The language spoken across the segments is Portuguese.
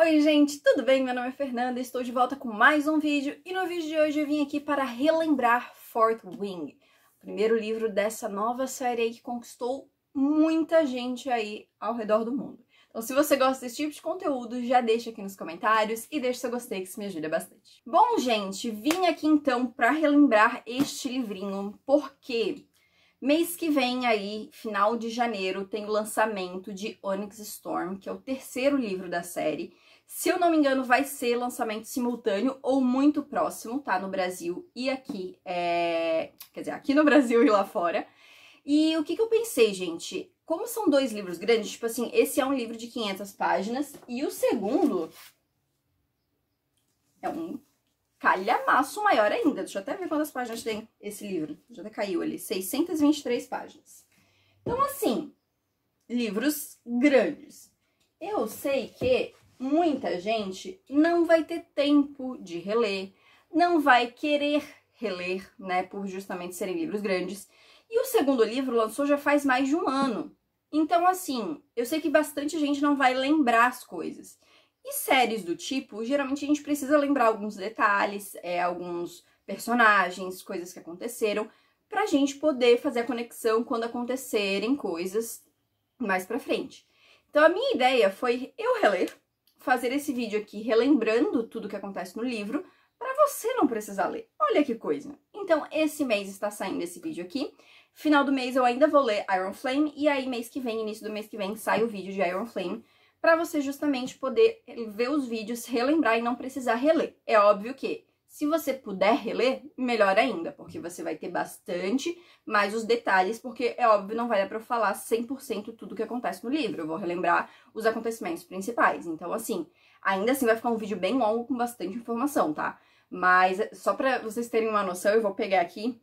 Oi gente, tudo bem? Meu nome é Fernanda, estou de volta com mais um vídeo e no vídeo de hoje eu vim aqui para relembrar Fourth Wing, o primeiro livro dessa nova série aí que conquistou muita gente aí ao redor do mundo. Então se você gosta desse tipo de conteúdo, já deixa aqui nos comentários e deixa seu gostei que isso me ajuda bastante. Bom gente, vim aqui então para relembrar este livrinho porque mês que vem aí, final de janeiro, tem o lançamento de Onyx Storm, que é o terceiro livro da série. Se eu não me engano, vai ser lançamento simultâneo ou muito próximo, tá? No Brasil e aqui, quer dizer, aqui no Brasil e lá fora. E o que eu pensei, gente? Como são dois livros grandes, tipo assim, esse é um livro de 500 páginas e o segundo é um calhamaço maior ainda. Deixa eu até ver quantas páginas tem esse livro. Já até caiu ali. 623 páginas. Então, assim, livros grandes. Eu sei que muita gente não vai ter tempo de reler, não vai querer reler, né, por justamente serem livros grandes. E o segundo livro lançou já faz mais de um ano. Então, assim, eu sei que bastante gente não vai lembrar as coisas. E séries do tipo, geralmente a gente precisa lembrar alguns detalhes, alguns personagens, coisas que aconteceram, pra gente poder fazer a conexão quando acontecerem coisas mais pra frente. Então a minha ideia foi eu reler, fazer esse vídeo aqui relembrando tudo que acontece no livro, pra você não precisar ler. Olha que coisa! Então esse mês está saindo esse vídeo aqui. Final do mês eu ainda vou ler Iron Flame, e aí mês que vem, início do mês que vem, sai o vídeo de Iron Flame, para você justamente poder ver os vídeos, relembrar e não precisar reler. É óbvio que, se você puder reler, melhor ainda, porque você vai ter bastante mais os detalhes, porque é óbvio, não vai dar para eu falar 100% tudo que acontece no livro. Eu vou relembrar os acontecimentos principais. Então, assim, ainda assim vai ficar um vídeo bem longo com bastante informação, tá? Mas só para vocês terem uma noção, eu vou pegar aqui.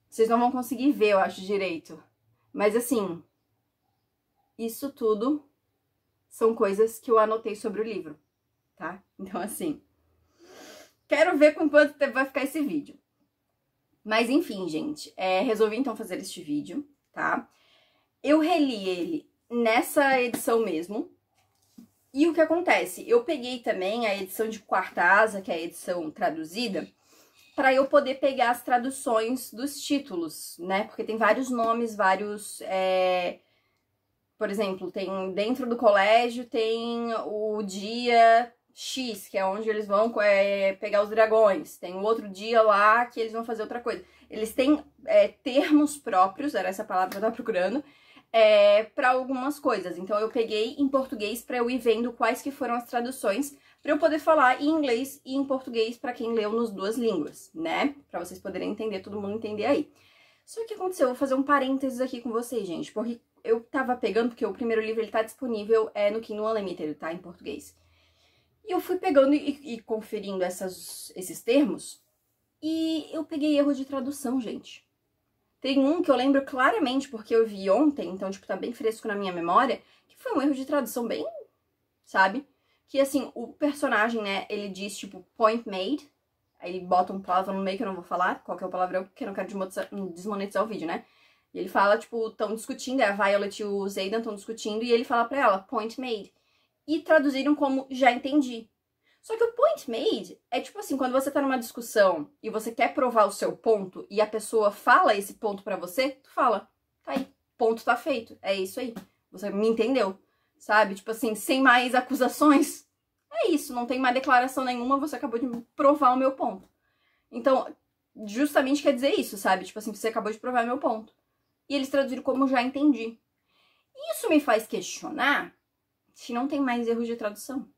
Vocês não vão conseguir ver, eu acho, direito. Mas, assim, isso tudo são coisas que eu anotei sobre o livro, tá? Então, assim, quero ver com quanto tempo vai ficar esse vídeo. Mas, enfim, gente, resolvi então fazer este vídeo, tá? Eu reli ele nessa edição mesmo. E o que acontece? Eu peguei também a edição de quarta asa, que é a edição traduzida, para eu poder pegar as traduções dos títulos, né? Porque tem vários nomes, vários... Por exemplo, tem dentro do colégio tem o dia X, que é onde eles vão pegar os dragões. Tem um outro dia lá que eles vão fazer outra coisa. Eles têm termos próprios, era essa palavra que eu tava procurando, para algumas coisas. Então eu peguei em português para eu ir vendo quais que foram as traduções, para eu poder falar em inglês e em português para quem leu nas duas línguas, né? Para vocês poderem entender, todo mundo entender aí. Só que aconteceu, eu vou fazer um parênteses aqui com vocês, gente, porque eu tava pegando, porque o primeiro livro ele tá disponível no Kindle Unlimited, tá? Em português. E eu fui pegando e conferindo esses termos, e eu peguei erro de tradução, gente. Tem um que eu lembro claramente, porque eu vi ontem, então, tipo, tá bem fresco na minha memória, que foi um erro de tradução bem, sabe? Que, assim, o personagem, né, ele diz, tipo, point made, aí ele bota um palavrão no meio que eu não vou falar, qual que é o palavrão, porque eu não quero desmonetizar o vídeo, né? E ele fala, tipo, estão discutindo, a Violet e o Xaden estão discutindo, e ele fala pra ela, point made. E traduziram como já entendi. Só que o point made é tipo assim, quando você tá numa discussão e você quer provar o seu ponto e a pessoa fala esse ponto pra você, tu fala, tá aí, ponto tá feito, é isso aí, você me entendeu, sabe? Tipo assim, sem mais acusações, é isso, não tem mais declaração nenhuma, você acabou de provar o meu ponto. Então, justamente quer dizer isso, sabe? Tipo assim, você acabou de provar o meu ponto. E eles traduziram como já entendi. Isso me faz questionar se não tem mais erros de tradução.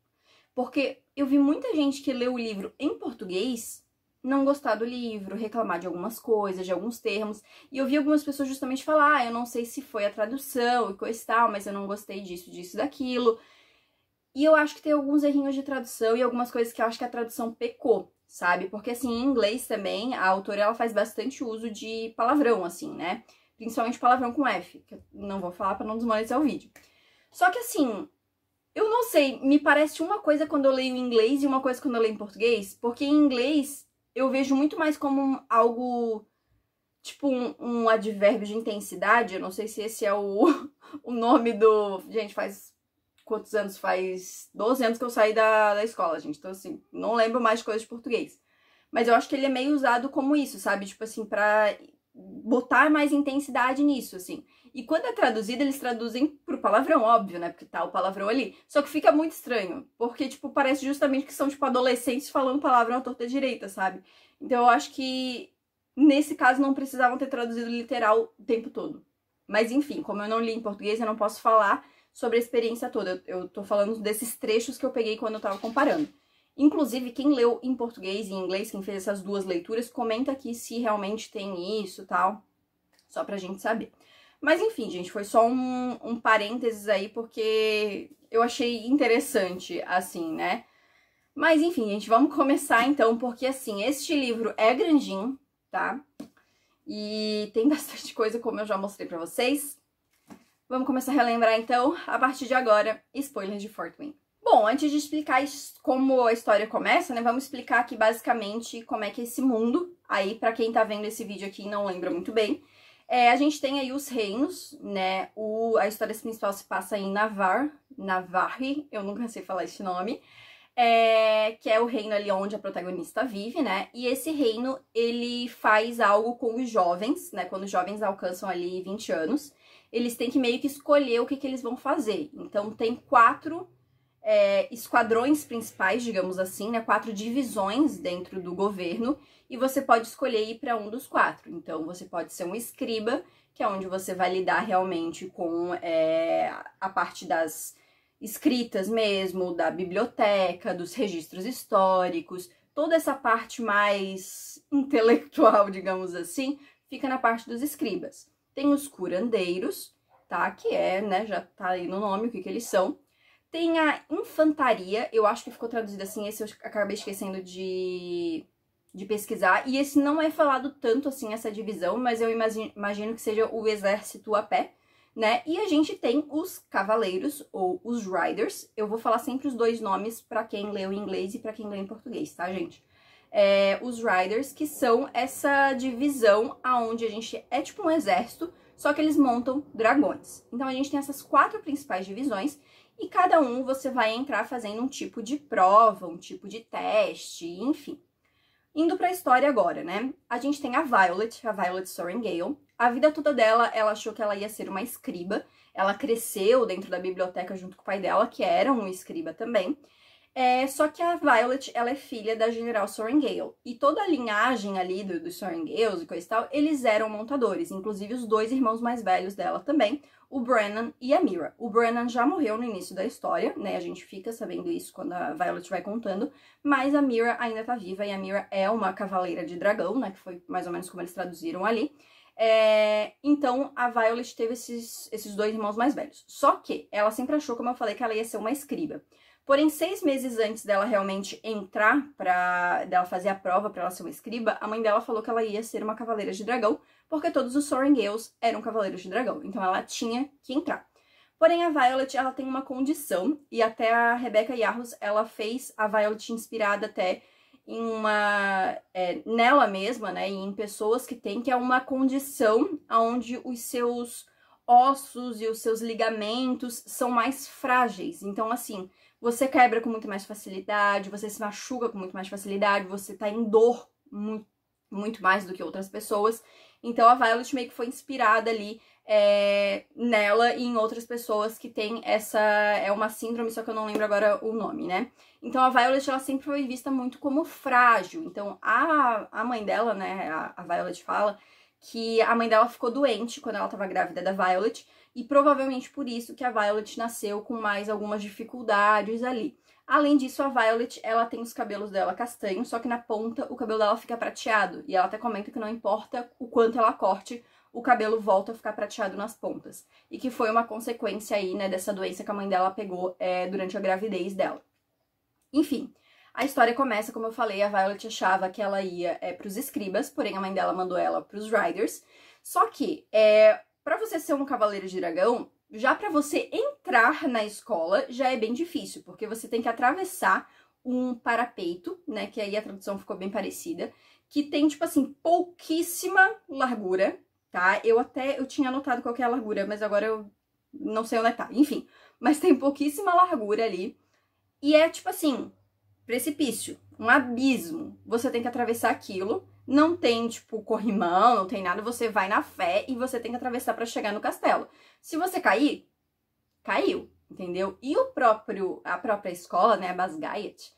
Porque eu vi muita gente que leu o livro em português não gostar do livro, reclamar de algumas coisas, de alguns termos. E eu vi algumas pessoas justamente falar, eu não sei se foi a tradução e coisa e tal, mas eu não gostei disso, disso, daquilo. E eu acho que tem alguns errinhos de tradução e algumas coisas que eu acho que a tradução pecou, sabe? Porque, assim, em inglês também, a autora, ela faz bastante uso de palavrão, assim, né? Principalmente palavrão com F, que eu não vou falar pra não desmonetizar o vídeo. Só que, assim, eu não sei, me parece uma coisa quando eu leio em inglês e uma coisa quando eu leio em português, porque em inglês eu vejo muito mais como algo, tipo um advérbio de intensidade, eu não sei se esse é o nome do... Gente, faz quantos anos, faz 12 anos que eu saí da escola, gente. Então, assim, não lembro mais de coisas de português. Mas eu acho que ele é meio usado como isso, sabe? Tipo assim, pra botar mais intensidade nisso, assim. E quando é traduzido, eles traduzem pro palavrão, óbvio, né? Porque tá o palavrão ali. Só que fica muito estranho. Porque, tipo, parece justamente que são, tipo, adolescentes falando palavrão à torta direita, sabe? Então eu acho que, nesse caso, não precisavam ter traduzido literal o tempo todo. Mas, enfim, como eu não li em português, eu não posso falar sobre a experiência toda. Eu tô falando desses trechos que eu peguei quando eu tava comparando. Inclusive, quem leu em português e em inglês, quem fez essas duas leituras, comenta aqui se realmente tem isso e tal, só pra gente saber. Mas enfim, gente, foi só um parênteses aí, porque eu achei interessante, assim, né? Mas enfim, gente, vamos começar então, porque assim, este livro é grandinho, tá? E tem bastante coisa, como eu já mostrei pra vocês. Vamos começar a relembrar então, a partir de agora, spoilers de Fourth Wing. Bom, antes de explicar como a história começa, né, vamos explicar aqui basicamente como é que é esse mundo. Aí, pra quem tá vendo esse vídeo aqui e não lembra muito bem, a gente tem aí os reinos, né, a história principal se passa em Navarre, eu nunca sei falar esse nome, que é o reino ali onde a protagonista vive, né, e esse reino, ele faz algo com os jovens, né, quando os jovens alcançam ali 20 anos, eles têm que meio que escolher o que eles vão fazer. Então, tem 4 esquadrões principais, digamos assim, né? 4 divisões dentro do governo, e você pode escolher ir para um dos 4. Então, você pode ser um escriba, que é onde você vai lidar realmente com a parte das escritas mesmo, da biblioteca, dos registros históricos, toda essa parte mais intelectual, digamos assim, fica na parte dos escribas. Tem os curandeiros, tá? Que né, já tá aí no nome o que eles são. Tem a infantaria, eu acho que ficou traduzido assim, esse eu acabei esquecendo de pesquisar. E esse não é falado tanto assim, essa divisão, mas eu imagino que seja o exército a pé, né? E a gente tem os cavaleiros, ou os riders. Eu vou falar sempre os dois nomes pra quem leu em inglês e pra quem leu em português, tá, gente? Os riders, que são essa divisão aonde a gente é tipo um exército, só que eles montam dragões. Então a gente tem essas 4 principais divisões, e cada um você vai entrar fazendo um tipo de prova, um tipo de teste, enfim. Indo pra história agora, né? A gente tem a Violet Sorrengail. A vida toda dela, ela achou que ela ia ser uma escriba. Ela cresceu dentro da biblioteca junto com o pai dela, que era um escriba também. Só que a Violet, ela é filha da General Sorrengail. E toda a linhagem ali dos Sorrengails e coisa e tal, eles eram montadores. Inclusive os 2 irmãos mais velhos dela também, o Brennan e a Mira. O Brennan já morreu no início da história, né? A gente fica sabendo isso quando a Violet vai contando. Mas a Mira ainda tá viva, e a Mira é uma cavaleira de dragão, né? Que foi mais ou menos como eles traduziram ali. Então, a Violet teve esses 2 irmãos mais velhos. Só que ela sempre achou, como eu falei, que ela ia ser uma escriba. Porém, 6 meses antes dela realmente entrar, dela fazer a prova pra ela ser uma escriba, a mãe dela falou que ela ia ser uma cavaleira de dragão, porque todos os Sorrengails eram cavaleiros de dragão, então ela tinha que entrar. Porém, a Violet, ela tem uma condição, e até a Rebecca Yarros, ela fez a Violet inspirada até em nela mesma, né, e em pessoas que tem, que é uma condição onde os seus ossos e os seus ligamentos são mais frágeis. Então, assim, você quebra com muito mais facilidade, você se machuca com muito mais facilidade, você tá em dor muito mais do que outras pessoas. Então a Violet meio que foi inspirada ali nela e em outras pessoas que tem uma síndrome, só que eu não lembro agora o nome, né? Então a Violet, ela sempre foi vista muito como frágil. Então a mãe dela, né, a Violet fala que a mãe dela ficou doente quando ela tava grávida da Violet, e provavelmente por isso que a Violet nasceu com mais algumas dificuldades ali. Além disso, a Violet, ela tem os cabelos dela castanhos, só que na ponta o cabelo dela fica prateado. E ela até comenta que não importa o quanto ela corte, o cabelo volta a ficar prateado nas pontas. E que foi uma consequência aí, né, dessa doença que a mãe dela pegou durante a gravidez dela. Enfim, a história começa, como eu falei, a Violet achava que ela ia pros escribas, porém a mãe dela mandou ela pros riders. Só que, pra você ser um cavaleiro de dragão, já pra você entrar na escola já é bem difícil, porque você tem que atravessar um parapeito, né, que aí a tradução ficou bem parecida, que tem, tipo assim, pouquíssima largura, tá? Eu tinha anotado qual que é a largura, mas agora eu não sei onde tá. Enfim, mas tem pouquíssima largura ali. E é tipo assim, precipício, um abismo. Você tem que atravessar aquilo. Não tem, tipo, corrimão, não tem nada. Você vai na fé e você tem que atravessar pra chegar no castelo. Se você cair, caiu, entendeu? E a própria escola, né, a Basgiat,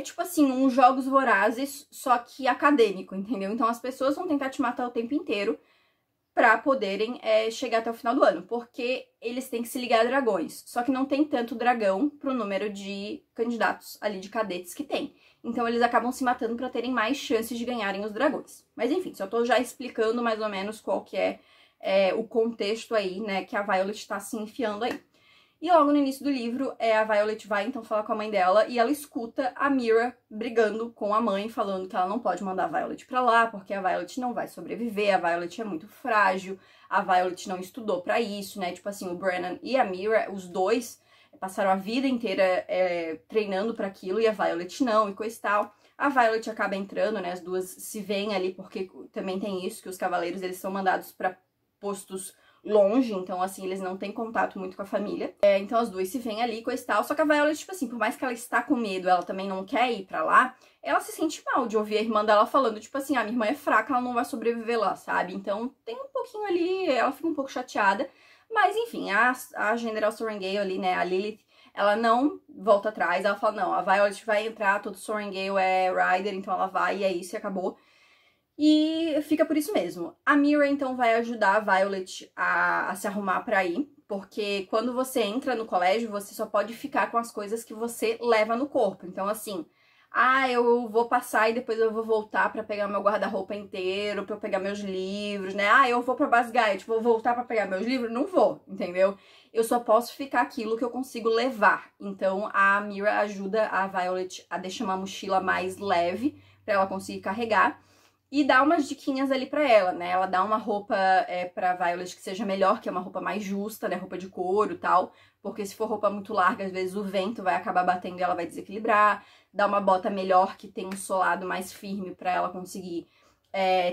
tipo assim, uns jogos vorazes, só que acadêmico, entendeu? Então as pessoas vão tentar te matar o tempo inteiro pra poderem chegar até o final do ano, porque eles têm que se ligar a dragões. Só que não tem tanto dragão pro número de candidatos ali, de cadetes que tem. Então eles acabam se matando pra terem mais chances de ganharem os dragões. Mas enfim, só tô já explicando mais ou menos qual que é o contexto aí, né, que a Violet tá se enfiando aí. E logo no início do livro, a Violet vai então falar com a mãe dela e ela escuta a Mira brigando com a mãe, falando que ela não pode mandar a Violet pra lá, porque a Violet não vai sobreviver, a Violet é muito frágil, a Violet não estudou pra isso, né? Tipo assim, o Brennan e a Mira, os dois passaram a vida inteira treinando pra aquilo e a Violet não, e coisa e tal. A Violet acaba entrando, né? As duas se veem ali, porque também tem isso, que os cavaleiros, eles são mandados pra postos longe, então assim, eles não têm contato muito com a família. Então as duas se veem ali, coisa e tal. Só que a Violet, tipo assim, por mais que ela está com medo, ela também não quer ir pra lá, ela se sente mal de ouvir a irmã dela falando, tipo assim, a minha irmã é fraca, ela não vai sobreviver lá, sabe? Então tem um pouquinho ali, ela fica um pouco chateada. Mas enfim, a General Sorrengail ali, né, a Lilith, ela não volta atrás, ela fala, não, a Violet vai entrar, todo Sorrengail é Rider, então ela vai, e é isso, e acabou. E fica por isso mesmo. A Mira, então, vai ajudar a Violet a se arrumar pra ir, porque quando você entra no colégio, você só pode ficar com as coisas que você leva no corpo. Então, assim, eu vou passar e depois eu vou voltar pra pegar meu guarda-roupa inteiro, pra eu pegar meus livros, né? Eu vou pra Basgiat, vou voltar pra pegar meus livros? Não vou, entendeu? Eu só posso ficar aquilo que eu consigo levar. Então, a Mira ajuda a Violet a deixar uma mochila mais leve pra ela conseguir carregar. E dá umas diquinhas ali pra ela, né? Ela dá uma roupa pra Violet que seja melhor, que é uma roupa mais justa, né? Roupa de couro e tal. Porque se for roupa muito larga, às vezes o vento vai acabar batendo e ela vai desequilibrar. Dá uma bota melhor, que tem um solado mais firme pra ela conseguir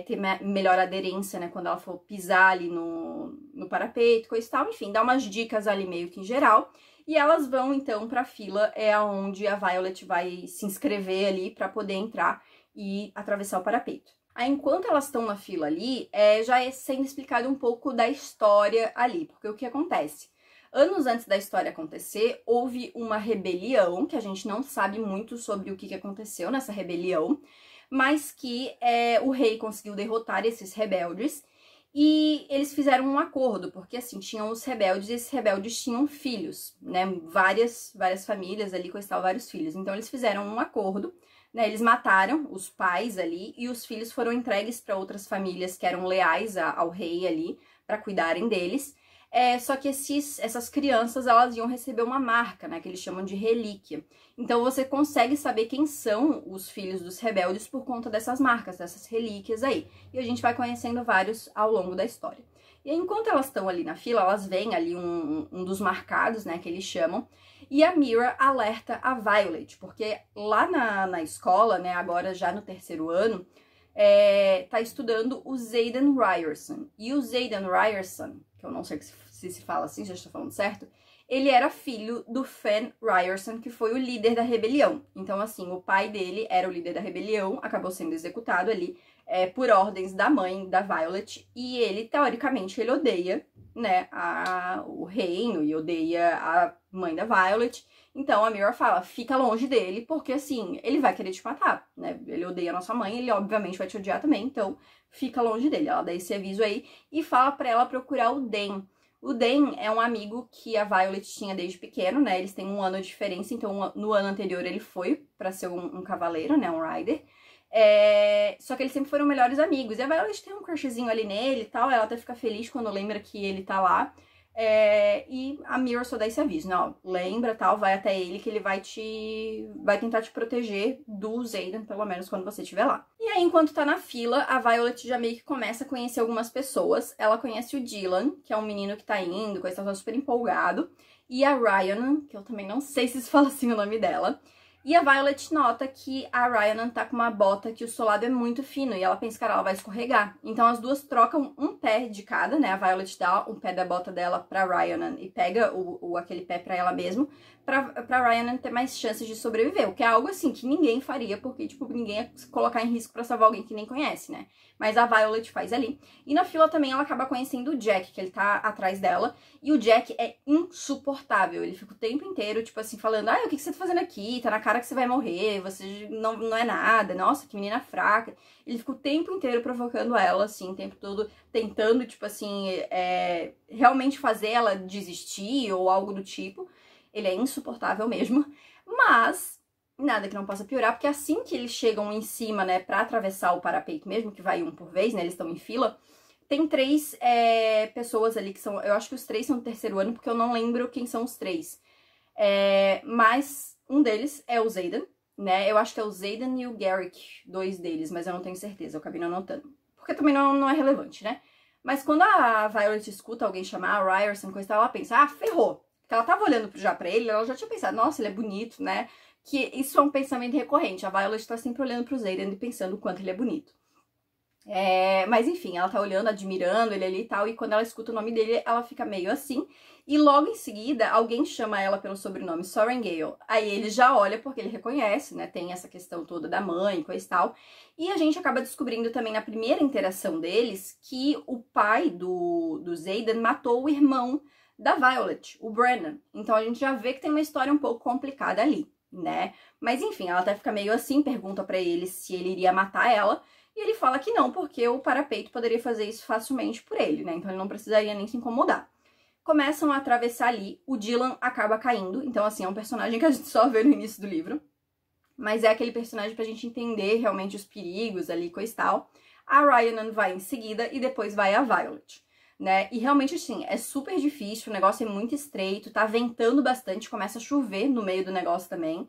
ter melhor aderência, né? Quando ela for pisar ali no parapeito, coisa e tal. Enfim, dá umas dicas ali meio que em geral. E elas vão, então, pra fila, onde a Violet vai se inscrever ali pra poder entrar e atravessar o parapeito. Aí, enquanto elas estão na fila ali, já é sendo explicado um pouco da história ali, porque o que acontece? Anos antes da história acontecer, houve uma rebelião, que a gente não sabe muito sobre o que aconteceu nessa rebelião, mas que o rei conseguiu derrotar esses rebeldes, e eles fizeram um acordo, porque assim, tinham os rebeldes, e esses rebeldes tinham filhos, né, várias famílias ali, coisa e tal, vários filhos. Então eles fizeram um acordo, né, eles mataram os pais ali e os filhos foram entregues para outras famílias que eram leais ao rei ali, para cuidarem deles. Só que essas crianças, elas iam receber uma marca, né, que eles chamam de relíquia. Então você consegue saber quem são os filhos dos rebeldes por conta dessas marcas, dessas relíquias aí. E a gente vai conhecendo vários ao longo da história. E aí, enquanto elas estão ali na fila, elas veem ali um dos marcados, né, que eles chamam, e a Mira alerta a Violet, porque lá na escola, né, agora já no terceiro ano, tá estudando o Xaden Ryerson. E o Xaden Ryerson, que eu não sei se fala assim, já estou falando certo, ele era filho do Fen Ryerson, que foi o líder da rebelião. Então, assim, o pai dele era o líder da rebelião, acabou sendo executado ali por ordens da mãe da Violet, e ele, teoricamente, ele odeia, né, o reino e odeia a mãe da Violet. Então a Mira fala, fica longe dele, porque assim, ele vai querer te matar, né? Ele odeia a nossa mãe, ele obviamente vai te odiar também, então fica longe dele. Ela dá esse aviso aí e fala pra ela procurar o Den. O Den é um amigo que a Violet tinha desde pequeno, né? Eles têm 1 ano de diferença, então no ano anterior ele foi pra ser um cavaleiro, né? Um rider. Só que eles sempre foram melhores amigos. E a Violet tem um crushzinho ali nele e tal. Ela até fica feliz quando lembra que ele tá lá. E a Mira só dá esse aviso, né? Ó, lembra, tal, vai até ele que ele vai tentar te proteger do Xaden, pelo menos quando você estiver lá. E aí, enquanto tá na fila, a Violet já meio que começa a conhecer algumas pessoas. Ela conhece o Dylan, que é um menino que tá indo, coisa, tá super empolgado. E a Ryan, que eu também não sei se se fala assim o nome dela. E a Violet nota que a Rhiannon tá com uma bota que o solado é muito fino e ela pensa que ela vai escorregar. Então as duas trocam um pé de cada, né? A Violet dá um pé da bota dela pra Rhiannon e pega aquele pé pra ela mesmo, pra Rhiannon ter mais chances de sobreviver. O que é algo assim que ninguém faria, porque, tipo, ninguém ia se colocar em risco pra salvar alguém que nem conhece, né? Mas a Violet faz ali. E na fila também ela acaba conhecendo o Jack, que ele tá atrás dela. E o Jack é insuportável. Ele fica o tempo inteiro, tipo assim, falando: o que você tá fazendo aqui? Tá na cara que você vai morrer, você não é nada. Nossa, que menina fraca. Ele fica o tempo inteiro provocando ela, assim, o tempo todo tentando, tipo assim, realmente fazer ela desistir ou algo do tipo. Ele é insuportável mesmo. Mas nada que não possa piorar, porque assim que eles chegam em cima, né, pra atravessar o parapeito mesmo, que vai um por vez, né, eles estão em fila, tem 3 pessoas ali que são, eu acho que os 3 são do terceiro ano, porque eu não lembro quem são os 3. Mas um deles é o Xaden, né, eu acho que é o Xaden e o Garrick, 2 deles, mas eu não tenho certeza, eu acabei não anotando. Porque também não é relevante, né. Mas quando a Violet escuta alguém chamar a Ryerson, coisa e tal, ela pensa: ferrou. Porque ela tava olhando já pra ele, ela já tinha pensado: nossa, ele é bonito, né. Que isso é um pensamento recorrente. A Violet tá sempre olhando pro Xaden e pensando o quanto ele é bonito. Mas enfim, ela tá olhando, admirando ele ali e tal, e quando ela escuta o nome dele, ela fica meio assim. E logo em seguida, alguém chama ela pelo sobrenome Sorrengail. Aí ele já olha porque ele reconhece, né? Tem essa questão toda da mãe, coisa e tal. E a gente acaba descobrindo também na primeira interação deles que o pai do Xaden matou o irmão da Violet, o Brennan. Então a gente já vê que tem uma história um pouco complicada ali, né? Mas enfim, ela até fica meio assim, pergunta pra ele se ele iria matar ela. E ele fala que não, porque o parapeito poderia fazer isso facilmente por ele, né? Então ele não precisaria nem se incomodar. Começam a atravessar ali, o Dylan acaba caindo. Então, assim, é um personagem que a gente só vê no início do livro. Mas é aquele personagem pra gente entender realmente os perigos ali, coisa e tal. A Rhiannon vai em seguida e depois vai a Violet, né? E realmente, assim, é super difícil, o negócio é muito estreito, tá ventando bastante, começa a chover no meio do negócio também.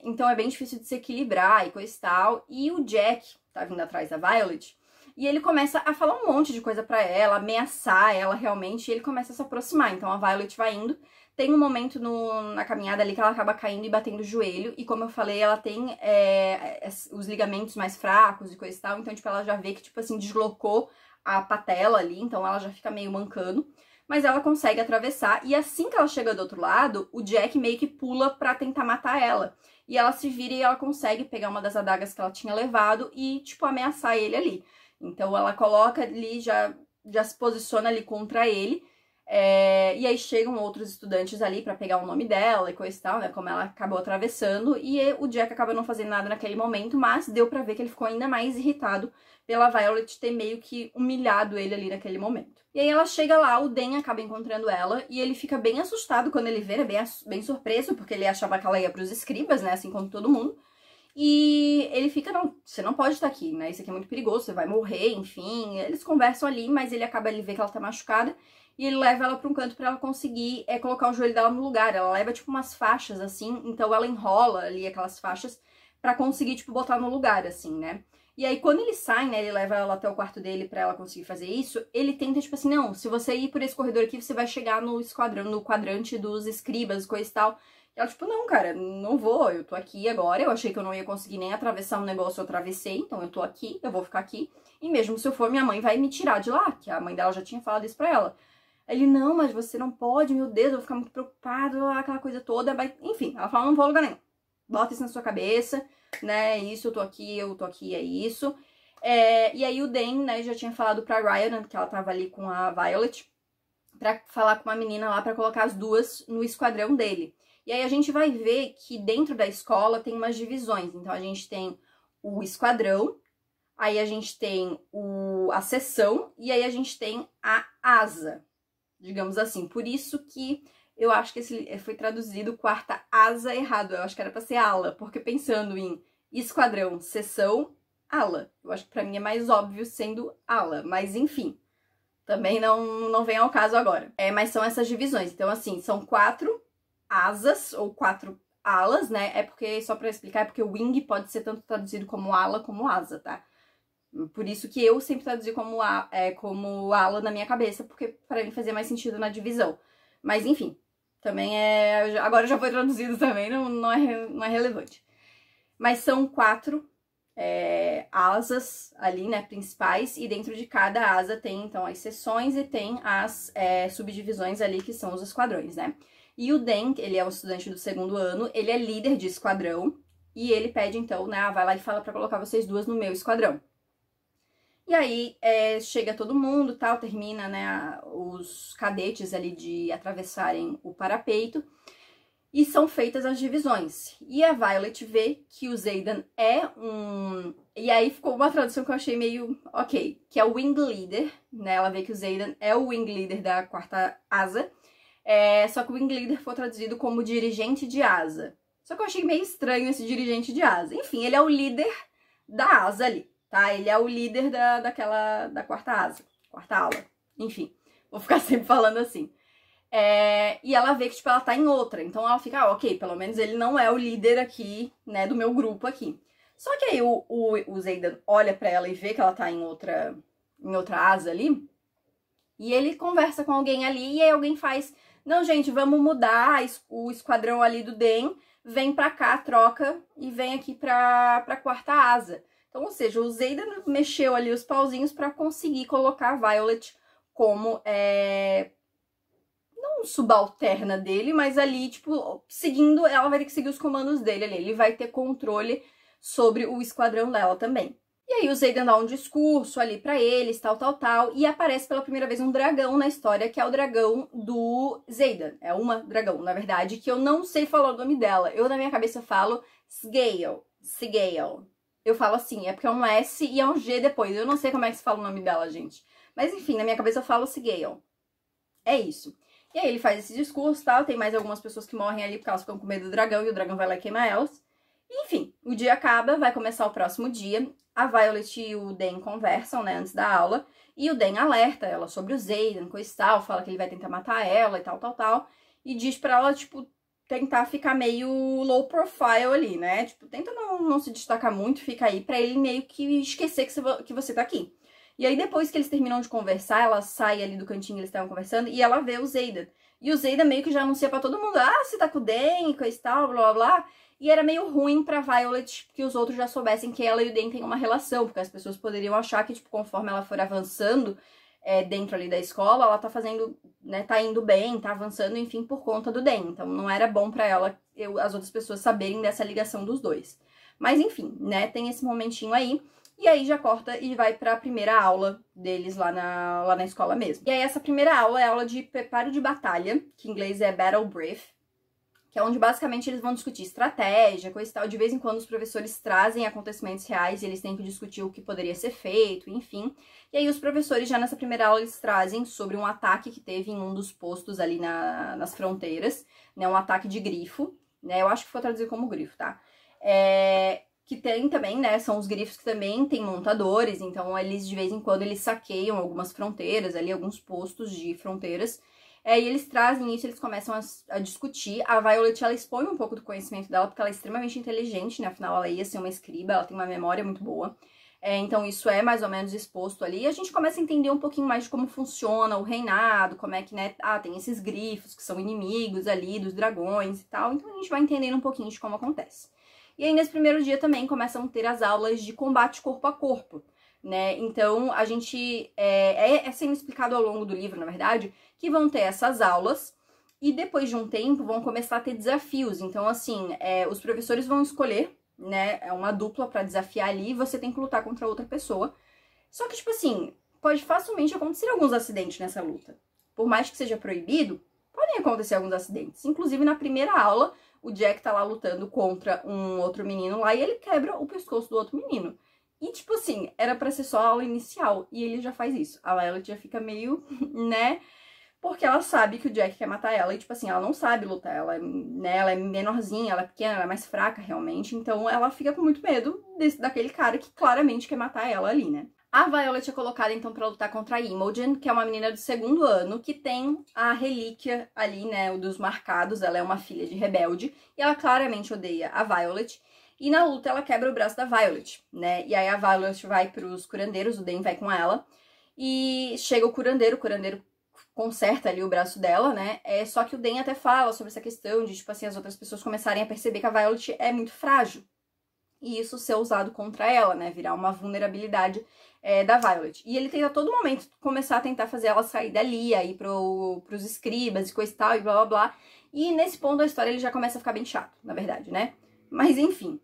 Então é bem difícil de se equilibrar e coisa e tal. E o Jack tá vindo atrás da Violet e ele começa a falar um monte de coisa pra ela, ameaçar ela realmente, e ele começa a se aproximar. Então a Violet vai indo. Tem um momento na caminhada ali que ela acaba caindo e batendo o joelho. E como eu falei, ela tem os ligamentos mais fracos e coisa e tal. Então, tipo, ela já vê que, tipo assim, deslocou a patela ali. Então ela já fica meio mancando. Mas ela consegue atravessar, e assim que ela chega do outro lado, o Jack meio que pula pra tentar matar ela. E ela se vira e ela consegue pegar uma das adagas que ela tinha levado e, tipo, ameaçar ele ali. Então ela coloca ali, já se posiciona ali contra ele. E aí chegam outros estudantes ali pra pegar o nome dela e coisa e tal, né? Como ela acabou atravessando. E o Jack acaba não fazendo nada naquele momento, mas deu pra ver que ele ficou ainda mais irritado pela Violet ter meio que humilhado ele ali naquele momento. E aí ela chega lá, o Dan acaba encontrando ela, e ele fica bem assustado quando ele vê, né? Bem surpreso, porque ele achava que ela ia pros escribas, né? Assim como todo mundo. E ele fica: não, você não pode estar aqui, né? Isso aqui é muito perigoso, você vai morrer, enfim. Eles conversam ali, mas ele vê que ela tá machucada. E ele leva ela pra um canto pra ela conseguir colocar o joelho dela no lugar. Ela leva, tipo, umas faixas, assim. Então ela enrola ali aquelas faixas pra conseguir, tipo, botar no lugar, assim, né? E aí, quando ele sai, né, ele leva ela até o quarto dele pra ela conseguir fazer isso, ele tenta, tipo assim: não, se você ir por esse corredor aqui, você vai chegar no quadrante dos escribas, coisa e tal. E ela, tipo: não, cara, não vou, eu tô aqui agora, eu achei que eu não ia conseguir nem atravessar um negócio, eu atravessei, então eu tô aqui, eu vou ficar aqui. E mesmo se eu for, minha mãe vai me tirar de lá, que a mãe dela já tinha falado isso pra ela. Ele: não, mas você não pode, meu Deus, eu vou ficar muito preocupado, aquela coisa toda. Mas, enfim, ela fala: não vou a lugar nenhum. Bota isso na sua cabeça, né? Isso, eu tô aqui, é isso. E aí o Dan, né, já tinha falado pra Rhiannon, que ela tava ali com a Violet, pra falar com uma menina lá pra colocar as duas no esquadrão dele. E aí a gente vai ver que dentro da escola tem umas divisões. Então a gente tem o esquadrão, aí a gente tem a seção e aí a gente tem a asa, digamos assim. Por isso que eu acho que esse foi traduzido quarta asa errado. Eu acho que era pra ser ala, porque pensando em esquadrão, seção, ala. Eu acho que pra mim é mais óbvio sendo ala, mas enfim. Também não vem ao caso agora. Mas são essas divisões. Então, assim, são 4 asas ou 4 alas, né? É porque, só pra explicar, é porque o wing pode ser tanto traduzido como ala como asa, tá? Por isso que eu sempre traduzi como ala na minha cabeça, porque pra mim fazia mais sentido na divisão. Mas, enfim, Também é... Agora já foi traduzido também, não é relevante. Mas são 4 asas ali, né, principais. E dentro de cada asa tem, então, as seções e tem as subdivisões ali, que são os esquadrões, né? E o Dan, ele é um estudante do 2º ano, ele é líder de esquadrão. E ele pede, então, né, vai lá e fala pra colocar vocês 2 no meu esquadrão. E aí, chega todo mundo, tal, termina, né, os cadetes ali de atravessarem o parapeito. E são feitas as divisões. E a Violet vê que o Xaden é um... E aí ficou uma tradução que eu achei meio ok, que é o Wing Leader, né? Ela vê que o Xaden é o Wing Leader da 4ª asa. Só que o Wing Leader foi traduzido como dirigente de asa. Só que eu achei meio estranho esse dirigente de asa. Enfim, ele é o líder da asa ali, tá? Ele é o líder da 4ª asa, 4ª ala. Enfim, vou ficar sempre falando assim. E ela vê que, tipo, ela tá em outra. Então ela fica, ok, pelo menos ele não é o líder aqui, né, do meu grupo aqui. Só que aí o Xaden olha pra ela e vê que ela tá em outra asa ali. E ele conversa com alguém ali e aí alguém faz... Não, gente, vamos mudar o esquadrão ali do Dan. Vem pra cá, troca e vem aqui pra 4ª asa. Então, ou seja, o Xaden mexeu ali os pauzinhos pra conseguir colocar a Violet como... não subalterna dele, mas ali, tipo, seguindo, ela vai ter que seguir os comandos dele ali. Ele vai ter controle sobre o esquadrão dela também. E aí o Xaden dá um discurso ali pra eles, tal, e aparece pela primeira vez um dragão na história, que é o dragão do Xaden. É uma dragão, na verdade, que eu não sei falar o nome dela. Eu, na minha cabeça, falo Sgaeyl. Eu falo assim, é porque é um S e é um G depois. Eu não sei como é que se fala o nome dela, gente. Mas enfim, na minha cabeça eu falo Sgaeyl. É isso. E aí ele faz esse discurso e tal, tem mais algumas pessoas que morrem ali porque elas ficam com medo do dragão e o dragão vai lá e queima elas. E, enfim, o dia acaba, vai começar o próximo dia. A Violet e o Dan conversam, né, antes da aula. E o Dan alerta ela sobre o Xaden, coisa e tal, fala que ele vai tentar matar ela e tal. E diz pra ela, tipo, tentar ficar meio low profile ali, né? Tipo, tenta não se destacar muito, fica aí pra ele meio que esquecer que você tá aqui. E aí, depois que eles terminam de conversar, ela sai ali do cantinho que eles estavam conversando e ela vê o Xaden. E o Xaden meio que já anuncia pra todo mundo, você tá com o Dan, coisa e tal, blá, blá, blá. E era meio ruim pra Violet que os outros já soubessem que ela e o Dan têm uma relação, porque as pessoas poderiam achar que, tipo, conforme ela for avançando dentro ali da escola, ela tá fazendo, né, tá indo bem, tá avançando, enfim, por conta do Dan. Então, não era bom pra ela, as outras pessoas saberem dessa ligação dos dois. Mas, enfim, né, tem esse momentinho aí. E aí já corta e vai pra primeira aula deles lá na escola mesmo. E aí essa primeira aula é a aula de preparo de batalha, que em inglês é Battle Brief, que é onde basicamente eles vão discutir estratégia, coisa e tal. De vez em quando os professores trazem acontecimentos reais e eles têm que discutir o que poderia ser feito, enfim. E aí os professores já nessa primeira aula eles trazem sobre um ataque que teve em um dos postos ali nas fronteiras, né, um ataque de grifo, né, eu acho que foi traduzido como grifo, tá? Que tem também, né, são os grifos que também tem montadores, então eles de vez em quando eles saqueiam algumas fronteiras ali, alguns postos de fronteiras, e eles trazem isso, eles começam a discutir. A Violet, ela expõe um pouco do conhecimento dela, porque ela é extremamente inteligente, né, afinal ela ia ser uma escriba, ela tem uma memória muito boa, então isso é mais ou menos exposto ali, e a gente começa a entender um pouquinho mais de como funciona o reinado, como é que, né, tem esses grifos que são inimigos ali dos dragões e tal, então a gente vai entendendo um pouquinho de como acontece. E aí, nesse primeiro dia também começam a ter as aulas de combate corpo a corpo, né? Então, a gente... sendo explicado ao longo do livro, na verdade, que vão ter essas aulas e depois de um tempo vão começar a ter desafios. Então, assim, os professores vão escolher, né, uma dupla pra desafiar ali e você tem que lutar contra outra pessoa. Só que, tipo assim, pode facilmente acontecer alguns acidentes nessa luta. Por mais que seja proibido, podem acontecer alguns acidentes. Inclusive, na primeira aula... O Jack tá lá lutando contra um outro menino lá e ele quebra o pescoço do outro menino. E, tipo assim, era pra ser só a aula inicial. E ele já faz isso. A Violet já fica meio, né? Porque ela sabe que o Jack quer matar ela. E, tipo assim, ela não sabe lutar. Ela, né, ela é menorzinha, ela é pequena, ela é mais fraca, realmente. Então, ela fica com muito medo daquele cara que claramente quer matar ela ali, né? A Violet é colocada, então, pra lutar contra a Imogen, que é uma menina do 2º ano, que tem a relíquia ali, né, dos marcados. Ela é uma filha de rebelde, e ela claramente odeia a Violet. E na luta, ela quebra o braço da Violet, né, e aí a Violet vai pros curandeiros, o Dan vai com ela, e chega o curandeiro conserta ali o braço dela, né? Só que o Dan até fala sobre essa questão de, tipo assim, as outras pessoas começarem a perceber que a Violet é muito frágil. E isso ser usado contra ela, né? Virar uma vulnerabilidade da Violet. E ele tenta a todo momento começar a tentar fazer ela sair dali, aí pros escribas e coisa e tal, e blá blá blá. E nesse ponto da história ele já começa a ficar bem chato, na verdade, né? Mas enfim.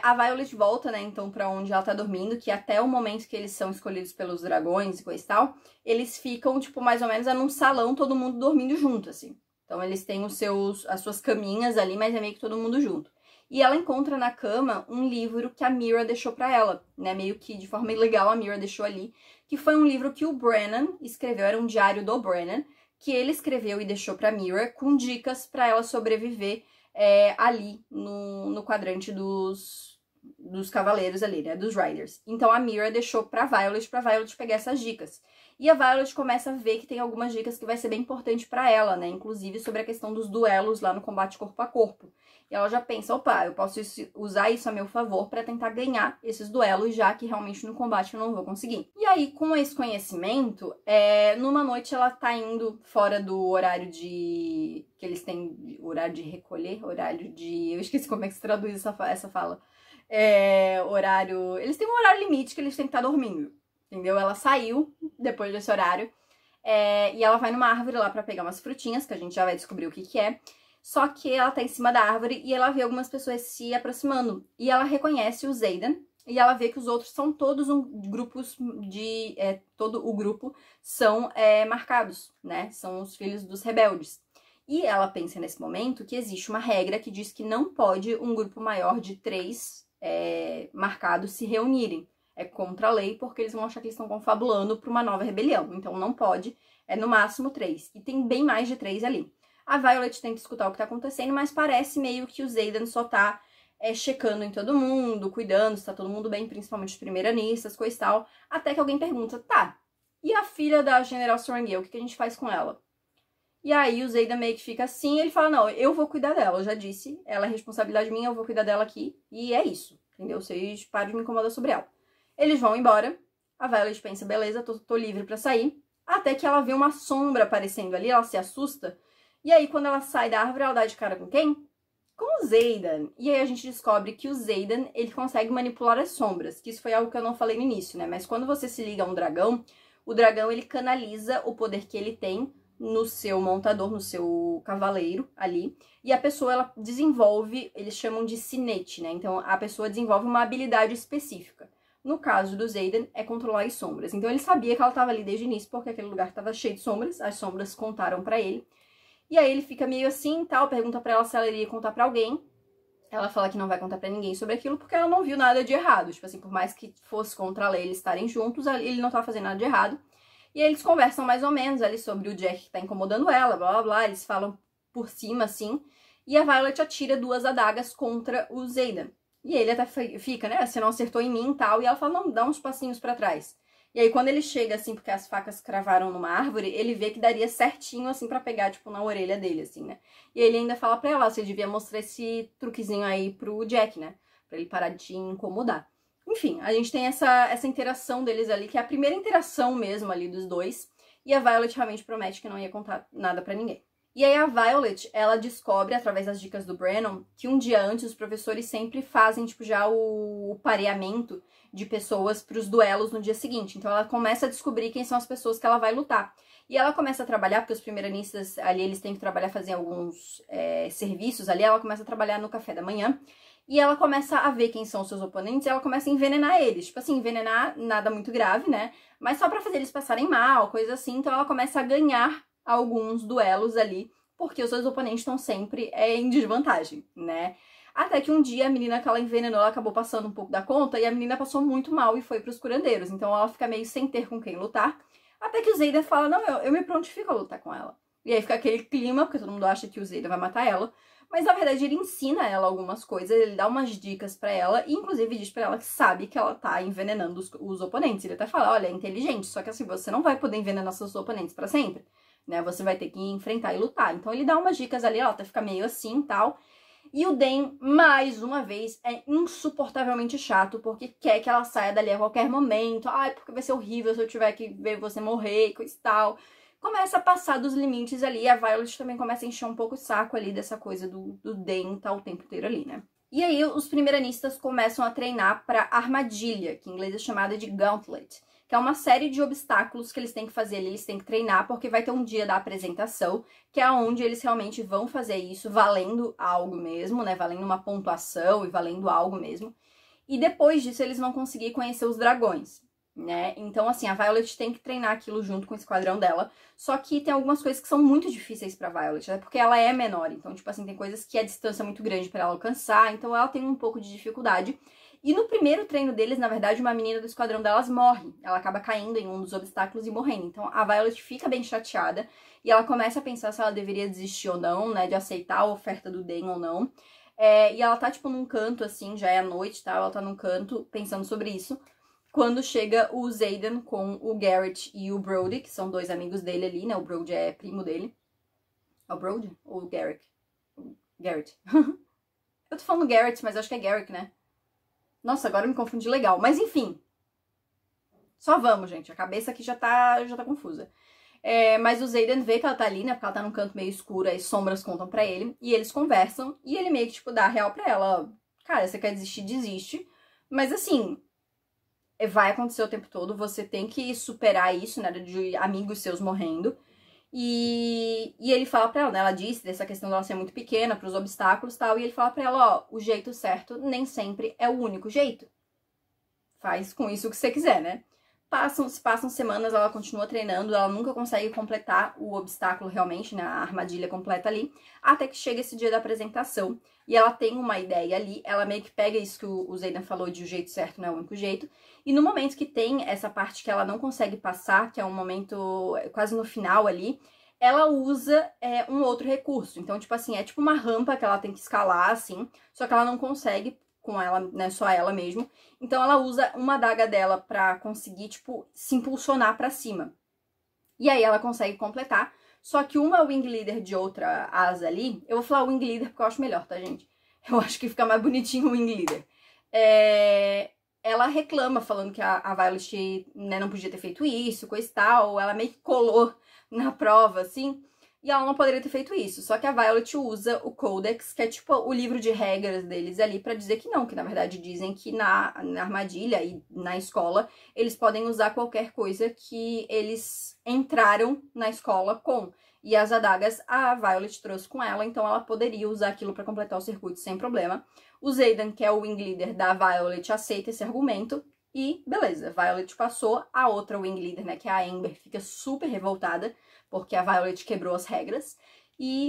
A Violet volta, né, então, pra onde ela tá dormindo, que até o momento que eles são escolhidos pelos dragões e coisa e tal, eles ficam, tipo, mais ou menos num salão, todo mundo dormindo junto, assim. Então eles têm as suas caminhas ali, mas é meio que todo mundo junto. E ela encontra na cama um livro que a Mira deixou pra ela, né, meio que de forma ilegal a Mira deixou ali, que foi um livro que o Brennan escreveu, era um diário do Brennan, que ele escreveu e deixou pra Mira com dicas pra ela sobreviver ali no quadrante dos cavaleiros ali, né, dos Riders. Então a Mira deixou pra Violet pegar essas dicas. E a Violet começa a ver que tem algumas dicas que vai ser bem importante pra ela, né, inclusive sobre a questão dos duelos lá no combate corpo a corpo. E ela já pensa, opa, eu posso usar isso a meu favor pra tentar ganhar esses duelos, já que realmente no combate eu não vou conseguir. E aí, com esse conhecimento, numa noite ela tá indo fora do horário que eles têm, horário de recolher, horário de... Eu esqueci como é que se traduz essa fala. Horário... Eles têm um horário limite que eles têm que estar dormindo, entendeu? Ela saiu depois desse horário e ela vai numa árvore lá pra pegar umas frutinhas, que a gente já vai descobrir o que é. Só que ela tá em cima da árvore e ela vê algumas pessoas se aproximando. E ela reconhece o Xaden e ela vê que os outros são todos grupos de... todo o grupo são marcados, né? São os filhos dos rebeldes. E ela pensa nesse momento que existe uma regra que diz que não pode um grupo maior de 3 marcados se reunirem. É contra a lei porque eles vão achar que eles estão confabulando para uma nova rebelião. Então não pode, no máximo 3. E tem bem mais de 3 ali. A Violet tenta escutar o que tá acontecendo, mas parece meio que o Xaden só tá checando em todo mundo, cuidando se tá todo mundo bem, principalmente os primeiranistas, coisa e tal. Até que alguém pergunta, tá, e a filha da General Sorrengail, o que a gente faz com ela? E aí o Xaden meio que fica assim, ele fala, não, eu vou cuidar dela, eu já disse, ela é responsabilidade minha, eu vou cuidar dela aqui, e é isso, entendeu? Vocês param de me incomodar sobre ela. Eles vão embora, a Violet pensa, beleza, tô livre pra sair, até que ela vê uma sombra aparecendo ali, ela se assusta. E aí, quando ela sai da árvore, ela dá de cara com quem? Com o Xaden. E aí a gente descobre que o Xaden, ele consegue manipular as sombras, que isso foi algo que eu não falei no início, né? Mas quando você se liga a um dragão, o dragão, ele canaliza o poder que ele tem no seu montador, no seu cavaleiro ali. E a pessoa, ela desenvolve, eles chamam de sinete, né? Então, a pessoa desenvolve uma habilidade específica. No caso do Xaden, é controlar as sombras. Então, ele sabia que ela estava ali desde o início, porque aquele lugar estava cheio de sombras, as sombras contaram pra ele. E aí ele fica meio assim e tal, pergunta pra ela se ela iria contar pra alguém. Ela fala que não vai contar pra ninguém sobre aquilo porque ela não viu nada de errado. Tipo assim, por mais que fosse contra a lei eles estarem juntos, ele não tá fazendo nada de errado. E aí eles conversam mais ou menos ali sobre o Jack que tá incomodando ela, blá blá blá. Eles falam por cima assim. E a Violet atira 2 adagas contra o Xaden. E ele até fica, né, você não acertou em mim e tal. E ela fala, não, dá uns passinhos pra trás. E aí, quando ele chega, assim, porque as facas cravaram numa árvore, ele vê que daria certinho, assim, pra pegar, tipo, na orelha dele, assim, né? E ele ainda fala pra ela, você devia mostrar esse truquezinho aí pro Jack, né? Pra ele parar de te incomodar. Enfim, a gente tem essa interação deles ali, que é a primeira interação mesmo ali dos dois. E a Violet realmente promete que não ia contar nada pra ninguém. E aí a Violet, ela descobre, através das dicas do Brennan, que um dia antes os professores sempre fazem, tipo, já o pareamento de pessoas para os duelos no dia seguinte. Então ela começa a descobrir quem são as pessoas que ela vai lutar. E ela começa a trabalhar, porque os primeiranistas ali, eles têm que trabalhar, fazer alguns serviços ali, ela começa a trabalhar no café da manhã. E ela começa a ver quem são os seus oponentes e ela começa a envenenar eles. Tipo assim, envenenar nada muito grave, né? Mas só pra fazer eles passarem mal, coisa assim. Então ela começa a ganhar alguns duelos ali, porque os seus oponentes estão sempre em desvantagem, né? Até que um dia a menina que ela envenenou, ela acabou passando um pouco da conta e a menina passou muito mal e foi pros curandeiros. Então ela fica meio sem ter com quem lutar. Até que o Xaden fala, não, eu me prontifico a lutar com ela. E aí fica aquele clima, porque todo mundo acha que o Xaden vai matar ela. Mas na verdade ele ensina ela algumas coisas, ele dá umas dicas pra ela e inclusive diz pra ela que sabe que ela tá envenenando os oponentes. Ele até fala, olha, é inteligente, só que assim, você não vai poder envenenar seus oponentes pra sempre, né? Você vai ter que enfrentar e lutar. Então ele dá umas dicas ali, ela até fica meio assim e tal. E o Dan, mais uma vez, é insuportavelmente chato, porque quer que ela saia dali a qualquer momento. Ai, porque vai ser horrível se eu tiver que ver você morrer e coisa e tal. começa a passar dos limites ali, a Violet também começa a encher um pouco o saco ali dessa coisa do Den tá o tempo inteiro ali, né? E aí os primeiranistas começam a treinar para armadilha, que em inglês é chamada de Gauntlet, que é uma série de obstáculos que eles têm que fazer ali, eles têm que treinar, porque vai ter um dia da apresentação, que é onde eles realmente vão fazer isso valendo algo mesmo, né? Valendo uma pontuação e valendo algo mesmo. E depois disso eles vão conseguir conhecer os dragões, né? Então, assim, a Violet tem que treinar aquilo junto com o esquadrão dela, só que tem algumas coisas que são muito difíceis pra Violet, né? Porque ela é menor, então, tipo assim, tem coisas que a distância é muito grande pra ela alcançar, então ela tem um pouco de dificuldade. E no primeiro treino deles, na verdade, uma menina do esquadrão delas morre. Ela acaba caindo em um dos obstáculos e morrendo. Então a Violet fica bem chateada e ela começa a pensar se ela deveria desistir ou não, né? De aceitar a oferta do Den ou não. E ela tá, tipo, num canto, assim, já é à noite, tá? Ela tá num canto pensando sobre isso. Quando chega o Xaden com o Garrett e o Brody, que são dois amigos dele ali, né? O Brody é primo dele. É o Brody ou o Garrett? Garrett. Eu tô falando Garrett, mas acho que é Garrett, né? Nossa, agora eu me confundi legal. Mas enfim. Só vamos, gente. A cabeça aqui já tá confusa. Mas o Xaden vê que ela tá ali, né? Porque ela tá num canto meio escuro, as sombras contam pra ele. E eles conversam. E ele meio que, tipo, dá a real pra ela. Ó, cara, você quer desistir, desiste. Mas assim, vai acontecer o tempo todo. Você tem que superar isso, né? De amigos seus morrendo. E ele fala pra ela, né? Ela disse dessa questão dela ser muito pequena, pros obstáculos e tal. E ele fala pra ela, ó, o jeito certo nem sempre é o único jeito. Faz com isso o que você quiser, né? Passam semanas, ela continua treinando, ela nunca consegue completar o obstáculo realmente, né? A armadilha completa ali, até que chega esse dia da apresentação e ela tem uma ideia ali, ela meio que pega isso que o Xaden falou de o jeito certo não é o único jeito, e no momento que tem essa parte que ela não consegue passar, que é um momento quase no final ali, ela usa um outro recurso. Então, tipo assim, é tipo uma rampa que ela tem que escalar, assim, só que ela não consegue com ela, né, só ela mesmo. Então ela usa uma adaga dela pra conseguir, tipo, se impulsionar pra cima. E aí ela consegue completar. Só que uma wing leader de outra asa ali, eu vou falar wing leader porque eu acho melhor, tá, gente? Eu acho que fica mais bonitinho o wing leader. Ela reclama, falando que a Violet, né, não podia ter feito isso, coisa e tal. Ela meio que colou na prova, assim. E ela não poderia ter feito isso. Só que a Violet usa o Codex, que é tipo o livro de regras deles ali, pra dizer que não. Que na verdade dizem que na armadilha e na escola, eles podem usar qualquer coisa que eles entraram na escola com. E as adagas a Violet trouxe com ela, então ela poderia usar aquilo pra completar o circuito sem problema. O Xaden, que é o wing leader da Violet, aceita esse argumento. E beleza, Violet passou. A outra wing leader, né, que é a Amber, fica super revoltada, porque a Violet quebrou as regras,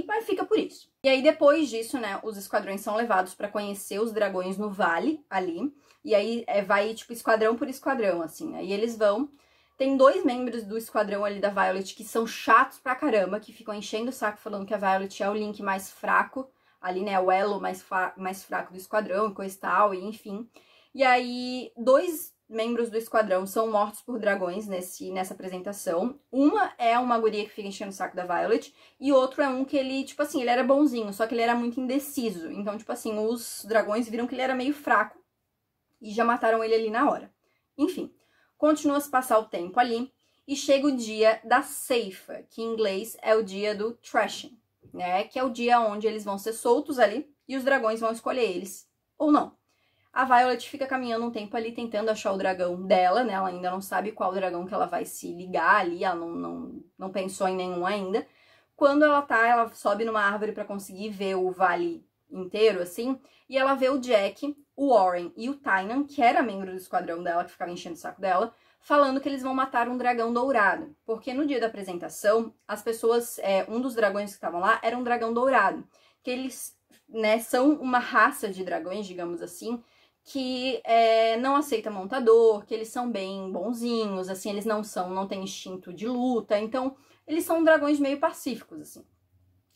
mas fica por isso. E aí, depois disso, né, os esquadrões são levados pra conhecer os dragões no vale, ali, e aí vai, tipo, esquadrão por esquadrão, assim, né, e eles vão... Tem 2 membros do esquadrão ali da Violet que são chatos pra caramba, que ficam enchendo o saco falando que a Violet é o Link mais fraco, ali, né, o elo mais fraco do esquadrão e coisa e tal, e enfim. E aí, 2 membros do esquadrão são mortos por dragões nessa apresentação. Uma é uma guria que fica enchendo o saco da Violet, e outro é um que ele, tipo assim, ele era bonzinho, só que ele era muito indeciso. Então, tipo assim, os dragões viram que ele era meio fraco e já mataram ele ali na hora. Enfim, continua a se passar o tempo ali, e chega o dia da ceifa, que em inglês é o dia do thrashing, né? Que é o dia onde eles vão ser soltos ali, e os dragões vão escolher eles, ou não. A Violet fica caminhando um tempo ali tentando achar o dragão dela, né? Ela ainda não sabe qual dragão que ela vai se ligar ali, ela não pensou em nenhum ainda. Quando ela sobe numa árvore pra conseguir ver o vale inteiro, assim, e ela vê o Jack, o Warren e o Tynan, que era membro do esquadrão dela, que ficava enchendo o saco dela, falando que eles vão matar um dragão dourado. Porque no dia da apresentação, as pessoas, um dos dragões que estavam lá era um dragão dourado. Que eles, né, são uma raça de dragões, digamos assim, que não aceita montador, que eles são bem bonzinhos, assim, eles não têm instinto de luta, então eles são dragões meio pacíficos, assim.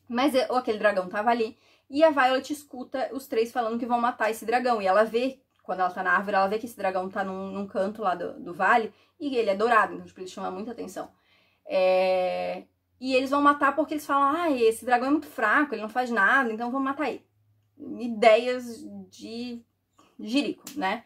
Mas aquele dragão tava ali, e a Violet escuta os 3 falando que vão matar esse dragão, e ela vê, quando ela tá na árvore, ela vê que esse dragão tá num canto lá do vale, e ele é dourado, então tipo, ele chama muita atenção. E eles vão matar porque eles falam, esse dragão é muito fraco, ele não faz nada, então vamos matar ele. Ideias de jirico, né?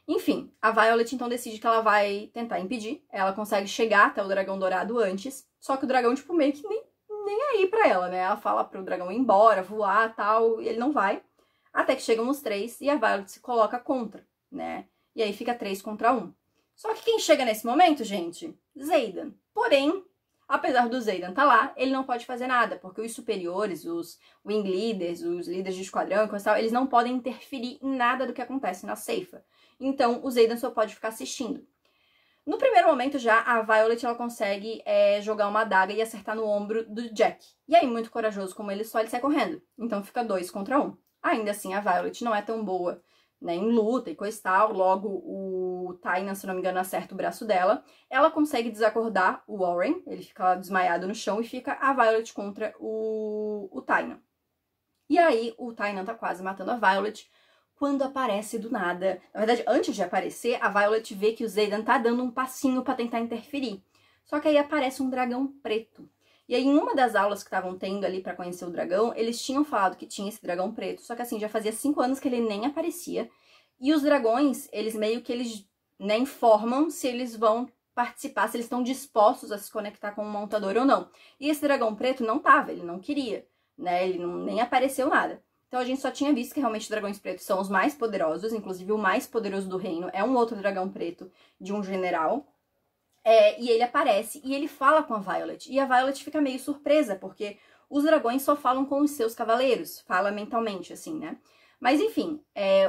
Enfim, a Violet então decide que ela vai tentar impedir. Ela consegue chegar até o dragão dourado antes Só que o dragão, tipo, meio que nem aí pra ela, né? Ela fala pro dragão ir embora, voar, tal, e ele não vai. Até que chegam os 3 e a Violet se coloca contra, né? E aí fica 3 contra 1. Só que quem chega nesse momento, gente? Xaden. Porém, apesar do Xaden tá lá, ele não pode fazer nada, porque os superiores, os wing leaders, os líderes de esquadrão, tal, eles não podem interferir em nada do que acontece na ceifa. Então, o Xaden só pode ficar assistindo. No primeiro momento já, a Violet ela consegue jogar uma adaga e acertar no ombro do Jack. E aí, muito corajoso como ele sai correndo. Então fica 2 contra 1. Ainda assim, a Violet não é tão boa, né, em luta e coisa e tal. Logo, o Tynan, se não me engano, acerta o braço dela. Ela consegue desacordar o Warren, ele fica lá desmaiado no chão e fica a Violet contra o Tynan. E aí, o Tynan tá quase matando a Violet quando aparece do nada. Na verdade, antes de aparecer, a Violet vê que o Xaden tá dando um passinho pra tentar interferir. Só que aí aparece um dragão preto. E aí, em uma das aulas que estavam tendo ali pra conhecer o dragão, eles tinham falado que tinha esse dragão preto. Só que assim, já fazia 5 anos que ele nem aparecia. E os dragões, eles meio que eles nem informam se eles vão participar, se eles estão dispostos a se conectar com o montador ou não. E esse dragão preto não tava, ele não queria, né? Ele nem apareceu nada. Então a gente só tinha visto que realmente os dragões pretos são os mais poderosos, inclusive o mais poderoso do reino é um outro dragão preto de um general. E ele aparece e ele fala com a Violet. E a Violet fica meio surpresa, porque os dragões só falam com os seus cavaleiros, fala mentalmente, assim, né? Mas enfim,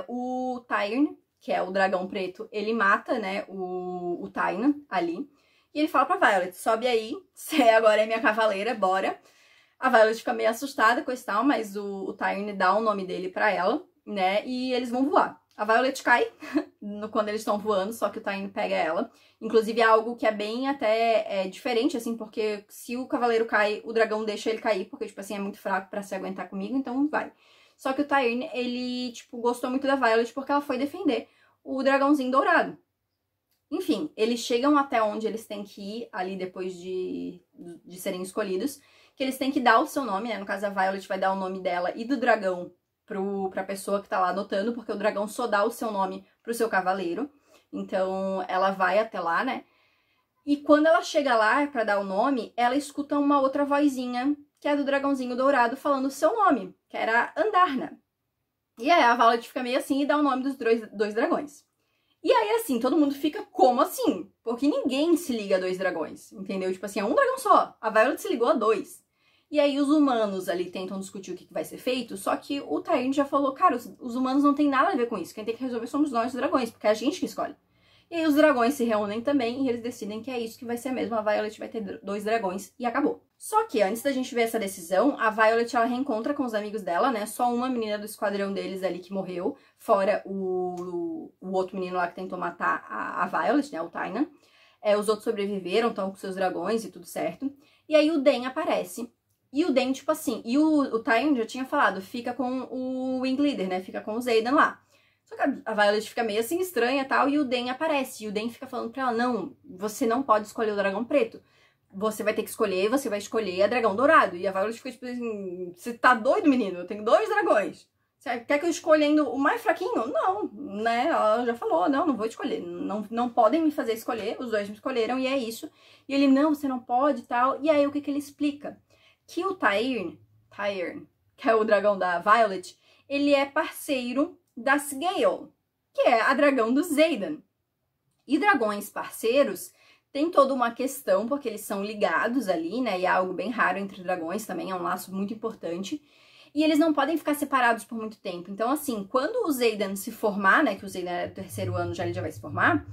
o Tyrion, que é o dragão preto, ele mata, né, o Tynan ali. E ele fala pra Violet, sobe aí, você agora é minha cavaleira, bora. A Violet fica meio assustada com esse tal, mas o Tyrion dá o nome dele pra ela, né? E eles vão voar. A Violet cai quando eles estão voando, só que o Tyrion pega ela. Inclusive é algo que é bem até diferente, assim, porque se o cavaleiro cai, o dragão deixa ele cair, porque, tipo assim, é muito fraco pra se aguentar comigo, então vai. Só que o Tyrion, ele, tipo, gostou muito da Violet porque ela foi defender o dragãozinho dourado. Enfim, eles chegam até onde eles têm que ir ali depois de serem escolhidos, que eles têm que dar o seu nome, né? No caso, a Violet vai dar o nome dela e do dragão pra pessoa que tá lá anotando, porque o dragão só dá o seu nome pro seu cavaleiro. Então, ela vai até lá, né? E quando ela chega lá pra dar o nome, ela escuta uma outra vozinha, que é do dragãozinho dourado, falando o seu nome, que era Andarna. E aí a Violet fica meio assim e dá o nome dos dois dragões. E aí, assim, todo mundo fica, como assim? Porque ninguém se liga a 2 dragões, entendeu? Tipo assim, é um dragão só. A Violet se ligou a 2. E aí os humanos ali tentam discutir o que vai ser feito, só que o Tyrion já falou, cara, os humanos não tem nada a ver com isso. Quem tem que resolver somos nós, os dragões, porque é a gente que escolhe. E aí os dragões se reúnem também e eles decidem que é isso que vai ser mesmo. A Violet vai ter 2 dragões e acabou. Só que antes da gente ver essa decisão, a Violet ela reencontra com os amigos dela, né? Só uma menina do esquadrão deles ali que morreu, fora o outro menino lá que tentou matar a Violet, né? O Tynan. Os outros sobreviveram, estão com seus dragões e tudo certo. E aí o Den aparece. E o Den, tipo assim, e o Tyrion já tinha falado, fica com o Wing Leader, né? Fica com o Xaden lá. Só que a Violet fica meio assim estranha e tal, e o Den aparece. E o Den fica falando pra ela, não, você não pode escolher o dragão preto. Você vai ter que escolher, você vai escolher a dragão dourado. E a Violet fica tipo assim, você tá doido, menino? Eu tenho 2 dragões. Você quer que eu escolha ainda o mais fraquinho? Não, né? Ela já falou, não vou escolher. Não podem me fazer escolher, os 2 me escolheram e é isso. E ele, não, você não pode e tal. E aí o que ele explica? Que o Tyrion, que é o dragão da Violet, ele é parceiro da Sgaeyl, que é a dragão do Xaden. E dragões parceiros tem toda uma questão, porque eles são ligados ali, né? E é algo bem raro entre dragões também, é um laço muito importante. E eles não podem ficar separados por muito tempo. Então, assim, quando o Xaden se formar, né? Que o Xaden é do 3º ano, ele já vai se formar.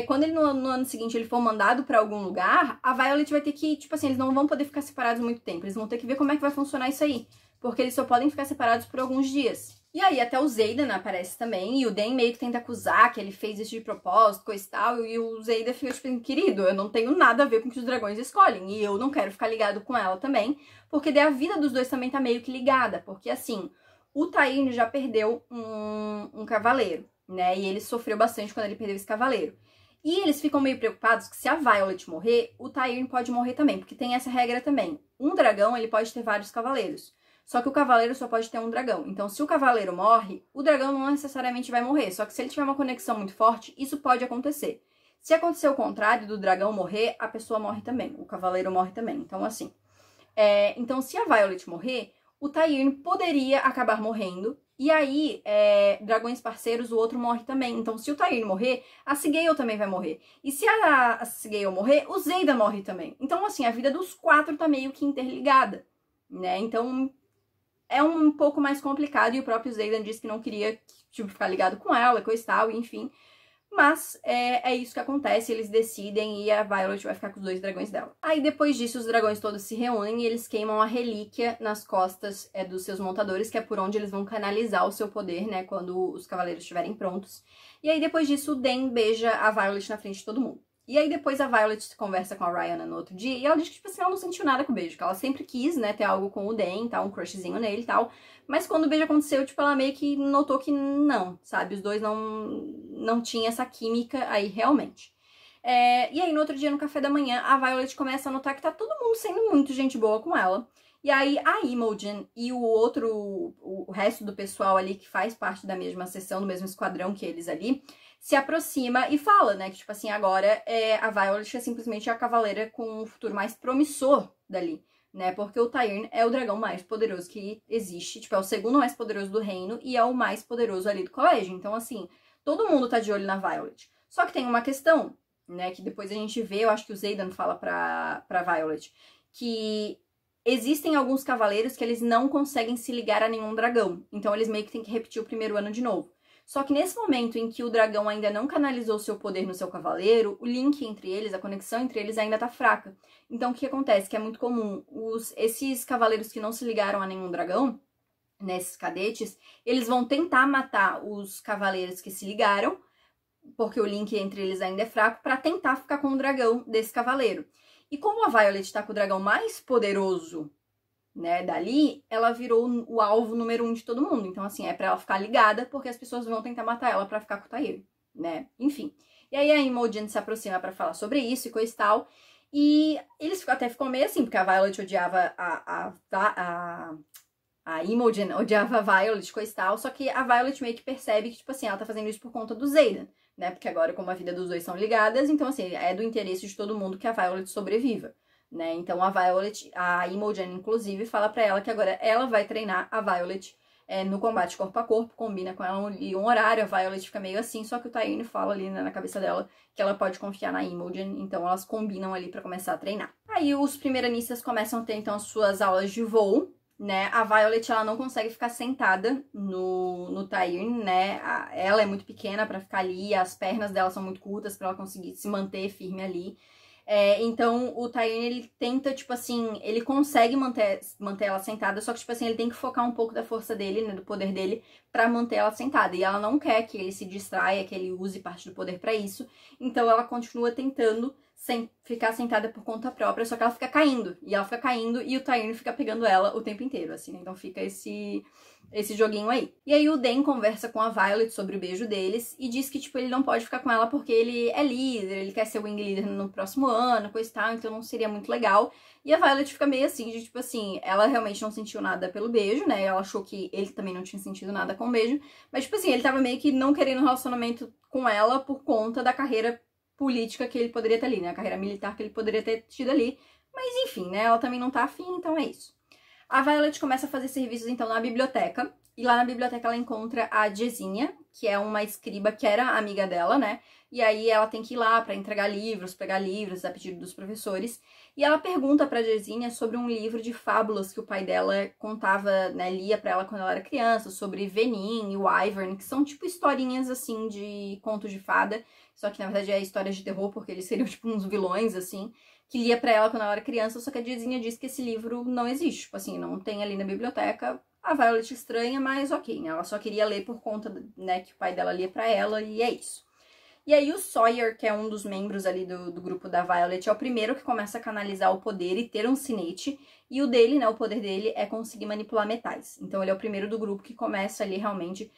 Quando ele no ano seguinte ele for mandado pra algum lugar, a Violet vai ter que, tipo assim, eles não vão poder ficar separados muito tempo. Eles vão ter que ver como é que vai funcionar isso aí. Porque eles só podem ficar separados por alguns dias. E aí até o Xaden aparece também, e o Den meio que tenta acusar que ele fez isso de propósito, coisa e tal, e o Xaden fica tipo, querido, eu não tenho nada a ver com o que os dragões escolhem, e eu não quero ficar ligado com ela também, porque daí a vida dos dois também tá meio que ligada, porque assim, o Tyrion já perdeu um cavaleiro, né, e ele sofreu bastante quando ele perdeu esse cavaleiro. E eles ficam meio preocupados que se a Violet morrer, o Tyrion pode morrer também, porque tem essa regra também. Um dragão, ele pode ter vários cavaleiros. Só que o cavaleiro só pode ter um dragão. Então, se o cavaleiro morre, o dragão não necessariamente vai morrer. Só que se ele tiver uma conexão muito forte, isso pode acontecer. Se acontecer o contrário, do dragão morrer, a pessoa morre também, o cavaleiro morre também. Então, assim, então se a Violet morrer, o Tyrion poderia acabar morrendo, e aí, dragões parceiros, o outro morre também. Então, se o Tyrion morrer, a Cygale também vai morrer. E se a Cygale morrer, o Xaden morre também. Então, assim, a vida dos 4 tá meio que interligada, né? Então, é um pouco mais complicado, e o próprio Xaden disse que não queria, tipo, ficar ligado com ela, coisa e tal, enfim. Mas é isso que acontece, eles decidem e a Violet vai ficar com os 2 dragões dela. Aí depois disso os dragões todos se reúnem e eles queimam a relíquia nas costas dos seus montadores, que é por onde eles vão canalizar o seu poder, né, quando os cavaleiros estiverem prontos. E aí depois disso o Dan beija a Violet na frente de todo mundo. E aí depois a Violet conversa com a Ryanna no outro dia e ela diz que, tipo assim, ela não sentiu nada com o beijo, que ela sempre quis, né, ter algo com o Dan, tá, um crushzinho nele e tal. Mas quando o beijo aconteceu, tipo, ela meio que notou que não, sabe? Os dois não tinham essa química aí realmente. E aí no outro dia, no café da manhã, a Violet começa a notar que tá todo mundo sendo muito gente boa com ela. E aí a Imogen e o resto do pessoal ali que faz parte da mesma seção, do mesmo esquadrão que eles ali, se aproxima e fala, né, que tipo assim, agora a Violet é simplesmente a cavaleira com um futuro mais promissor dali, né, porque o Tyrion é o dragão mais poderoso que existe, tipo, é o segundo mais poderoso do reino e é o mais poderoso ali do colégio, então assim, todo mundo tá de olho na Violet. Só que tem uma questão, né, que depois a gente vê, eu acho que o Xaden fala pra Violet, que existem alguns cavaleiros que eles não conseguem se ligar a nenhum dragão, então eles meio que têm que repetir o primeiro ano de novo. Só que nesse momento em que o dragão ainda não canalizou seu poder no seu cavaleiro, o link entre eles, a conexão entre eles ainda tá fraca. Então o que acontece? Que é muito comum, esses cavaleiros que não se ligaram a nenhum dragão, nesses cadetes, eles vão tentar matar os cavaleiros que se ligaram, porque o link entre eles ainda é fraco, para tentar ficar com o dragão desse cavaleiro. E como a Violet tá com o dragão mais poderoso, né, dali, ela virou o alvo número 1 de todo mundo. Então, assim, é pra ela ficar ligada, porque as pessoas vão tentar matar ela pra ficar com o Tyrion, né? Enfim. E aí a Imogen se aproxima pra falar sobre isso e coisa e tal. E eles até ficam meio assim, porque a Violet odiava a Imogen odiava a Violet, coisa e tal. Só que a Violet meio que percebe que, tipo assim, ela tá fazendo isso por conta do Xaden, né? Porque agora, como a vida dos dois são ligadas, então, assim, é do interesse de todo mundo que a Violet sobreviva. Né? Então a Violet, a Imogen, inclusive, fala pra ela que agora ela vai treinar a Violet no combate corpo a corpo, combina com ela um horário, a Violet fica meio assim, só que o Tyrion fala ali, né, na cabeça dela que ela pode confiar na Imogen, então elas combinam ali pra começar a treinar. Aí os primeiranistas começam a ter, então, as suas aulas de voo, né? A Violet, ela não consegue ficar sentada no Tyrion, né? Ela é muito pequena pra ficar ali, as pernas dela são muito curtas pra ela conseguir se manter firme ali. Então, o Tyrion, ele tenta, tipo assim, ele consegue manter ela sentada, só que, tipo assim, ele tem que focar um pouco da força dele, né, do poder dele, pra manter ela sentada. E ela não quer que ele se distraia, que ele use parte do poder pra isso. Então, ela continua tentando ficar sentada por conta própria, só que ela fica caindo. E ela fica caindo e o Tyrion fica pegando ela o tempo inteiro, assim, né? Então, fica esse joguinho aí. E aí o Dan conversa com a Violet sobre o beijo deles e diz que, tipo, ele não pode ficar com ela porque ele é líder, ele quer ser o wing leader no próximo ano, coisa e tal, então não seria muito legal. E a Violet fica meio assim, de tipo assim, ela realmente não sentiu nada pelo beijo, né? Ela achou que ele também não tinha sentido nada com o beijo, mas, tipo assim, ele tava meio que não querendo um relacionamento com ela por conta da carreira política que ele poderia ter ali, né? A carreira militar que ele poderia ter tido ali. Mas, enfim, né? Ela também não tá afim, então é isso. A Violet começa a fazer serviços, então, na biblioteca. E lá na biblioteca ela encontra a Jezinha, que é uma escriba que era amiga dela, né? E aí ela tem que ir lá pra entregar livros, pegar livros a pedido dos professores. E ela pergunta pra Jezinha sobre um livro de fábulas que o pai dela contava, né? Lia pra ela quando ela era criança, sobre Venin e o Ivern, que são tipo historinhas, assim, de contos de fada. Só que, na verdade, é histórias de terror, porque eles seriam, tipo, uns vilões, assim, que lia pra ela quando ela era criança, só que a Jezinha diz que esse livro não existe, tipo assim, não tem ali na biblioteca. A Violet estranha, mas ok, né? Ela só queria ler por conta, né, que o pai dela lia pra ela, e é isso. E aí o Sawyer, que é um dos membros ali do grupo da Violet, é o primeiro que começa a canalizar o poder e ter um sinete, e o dele, né, o poder dele é conseguir manipular metais. Então ele é o primeiro do grupo que começa ali realmente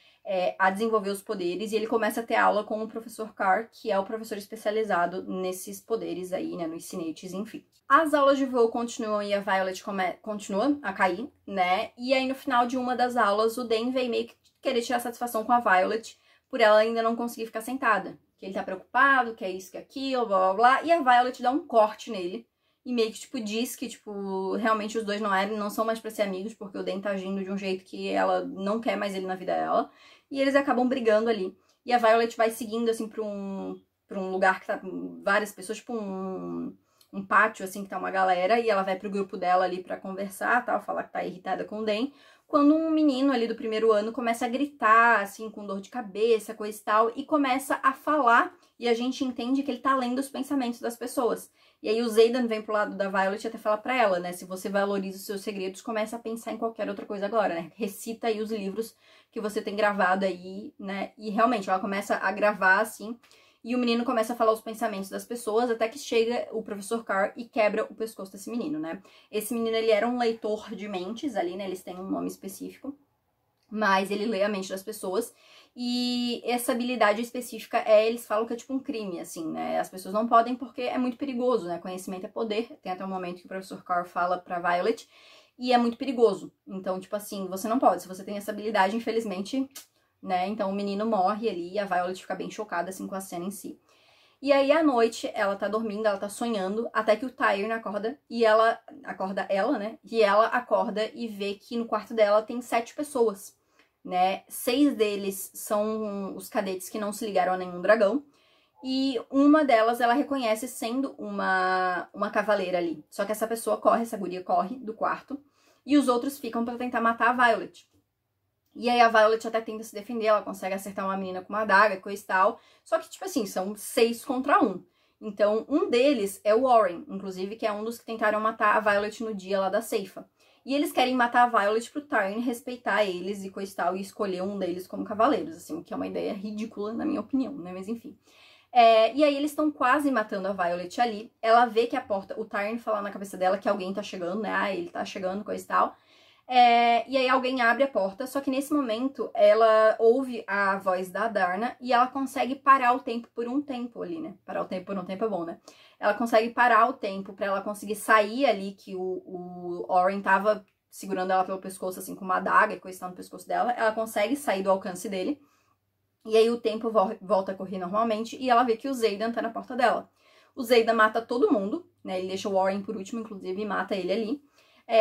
a desenvolver os poderes, e ele começa a ter aula com o professor Carr, que é o professor especializado nesses poderes aí, né, nos sinetes, enfim. As aulas de voo continuam e a Violet continua a cair, né, e aí no final de uma das aulas o Dan vem meio que querer tirar satisfação com a Violet, por ela ainda não conseguir ficar sentada. Que ele tá preocupado, que é isso, que é aquilo, blá blá blá. E a Violet dá um corte nele. E meio que, tipo, diz que, tipo, realmente os dois não são mais pra ser amigos, porque o Dan tá agindo de um jeito que ela não quer mais ele na vida dela. E eles acabam brigando ali. E a Violet vai seguindo, assim, pra um lugar que tá várias pessoas, tipo um pátio, assim, que tá uma galera. E ela vai pro grupo dela ali pra conversar, tal, falar que tá irritada com o Dan. Quando um menino ali do primeiro ano começa a gritar, assim, com dor de cabeça, coisa e tal, e começa a falar, e a gente entende que ele tá lendo os pensamentos das pessoas. E aí o Xaden vem pro lado da Violet e até fala pra ela, né, se você valoriza os seus segredos, começa a pensar em qualquer outra coisa agora, né, recita aí os livros que você tem gravado aí, né, e realmente ela começa a gravar, assim, e o menino começa a falar os pensamentos das pessoas, até que chega o professor Carr e quebra o pescoço desse menino, né. Esse menino, ele era um leitor de mentes ali, né, eles têm um nome específico, mas ele lê a mente das pessoas, e essa habilidade específica eles falam que é tipo um crime, assim, né, as pessoas não podem porque é muito perigoso, né, conhecimento é poder, tem até um momento que o professor Carr fala pra Violet, e é muito perigoso, então, tipo assim, você não pode, se você tem essa habilidade, infelizmente, né, então o menino morre ali, e a Violet fica bem chocada, assim, com a cena em si. E aí, à noite, ela tá dormindo, ela tá sonhando, até que o Tyrion acorda, e ela acorda ela, né? E ela acorda e vê que no quarto dela tem 7 pessoas, né? 6 deles são os cadetes que não se ligaram a nenhum dragão, e uma delas ela reconhece sendo uma cavaleira ali. Só que essa pessoa corre, essa guria corre do quarto, e os outros ficam pra tentar matar a Violet. E aí a Violet até tenta se defender, ela consegue acertar uma menina com uma adaga, coisa e tal. Só que, tipo assim, são 6 contra 1. Então, um deles é o Warren, inclusive, que é um dos que tentaram matar a Violet no dia lá da ceifa. E eles querem matar a Violet pro Tyrion respeitar eles e coisa e tal, e escolher um deles como cavaleiros, assim, o que é uma ideia ridícula, na minha opinião, né? Mas enfim. E aí eles estão quase matando a Violet ali. Ela vê que a porta, o Tyrion fala na cabeça dela que alguém tá chegando, né? Ah, ele tá chegando, coisa e tal. E aí alguém abre a porta, só que nesse momento ela ouve a voz da Adarna e ela consegue parar o tempo por um tempo ali, né? Parar o tempo por um tempo é bom, né? Ela consegue parar o tempo pra ela conseguir sair ali, que o Oren tava segurando ela pelo pescoço, assim, com uma adaga e coisa no pescoço dela. Ela consegue sair do alcance dele. E aí o tempo volta a correr normalmente e ela vê que o Xaden tá na porta dela. O Xaden mata todo mundo, né? Ele deixa o Warren por último, inclusive, e mata ele ali.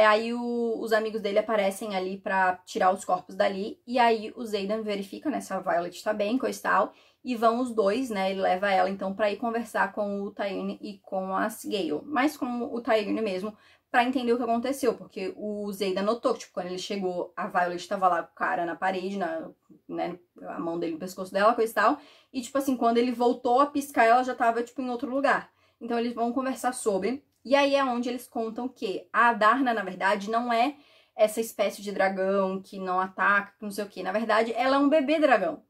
Aí os amigos dele aparecem ali pra tirar os corpos dali. E aí o Xaden verifica, né, se a Violet tá bem, coisa e tal. E vão os dois, né, ele leva ela então pra ir conversar com o Tyrion e com a Gale. Mas com o Tyrion mesmo, pra entender o que aconteceu. Porque o Xaden notou que, tipo, quando ele chegou, a Violet tava lá com o cara na parede, né, a mão dele no pescoço dela, coisa e tal. E, tipo assim, quando ele voltou a piscar, ela já tava, tipo, em outro lugar. Então eles vão conversar sobre... E aí é onde eles contam que a Adarna, na verdade, não é essa espécie de dragão que não ataca, que não sei o que. Na verdade, ela é um bebê dragão.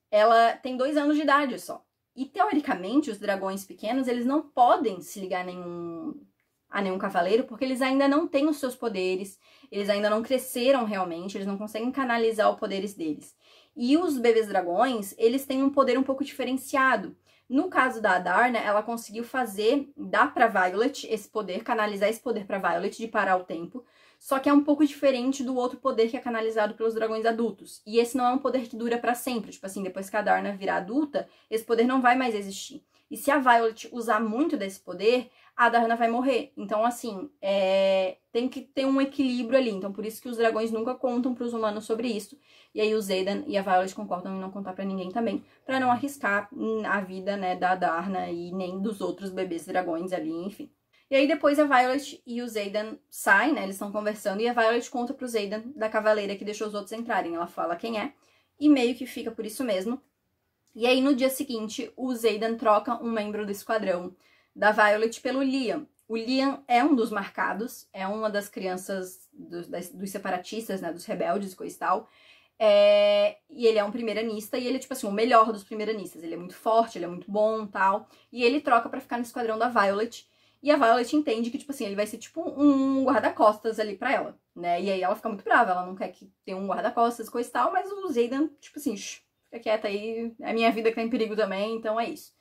Ela tem 2 anos de idade só. E, teoricamente, os dragões pequenos, eles não podem se ligar a nenhum cavaleiro, porque eles ainda não têm os seus poderes, eles ainda não cresceram realmente, eles não conseguem canalizar os poderes deles. E os bebês dragões, eles têm um poder um pouco diferenciado. No caso da Adarna, ela conseguiu dar pra Violet esse poder, canalizar esse poder pra Violet de parar o tempo, só que é um pouco diferente do outro poder que é canalizado pelos dragões adultos. E esse não é um poder que dura pra sempre, tipo assim, depois que a Adarna virar adulta, esse poder não vai mais existir. E se a Violet usar muito desse poder, a Adarna vai morrer. Então, assim, tem que ter um equilíbrio ali. Então, por isso que os dragões nunca contam pros humanos sobre isso. E aí o Xaden e a Violet concordam em não contar pra ninguém também, pra não arriscar a vida, né, da Adarna e nem dos outros bebês dragões ali, enfim. E aí depois a Violet e o Xaden saem, né, eles estão conversando, e a Violet conta pro Xaden da cavaleira que deixou os outros entrarem. Ela fala quem é, e meio que fica por isso mesmo. E aí no dia seguinte, o Xaden troca um membro do esquadrão da Violet pelo Liam. O Liam é um dos marcados, é uma das crianças dos separatistas, né, dos rebeldes e coisa e tal. E ele é um primeiranista, e ele é, tipo assim, o melhor dos primeiranistas. Ele é muito forte, ele é muito bom, tal. E ele troca pra ficar no esquadrão da Violet. E a Violet entende que, tipo assim, ele vai ser, tipo, um guarda-costas ali pra ela, né? E aí ela fica muito brava, ela não quer que tenha um guarda-costas, coisa e tal. Mas o Xaden, tipo assim, fica quieta aí, é a minha vida que tá em perigo também, então é isso.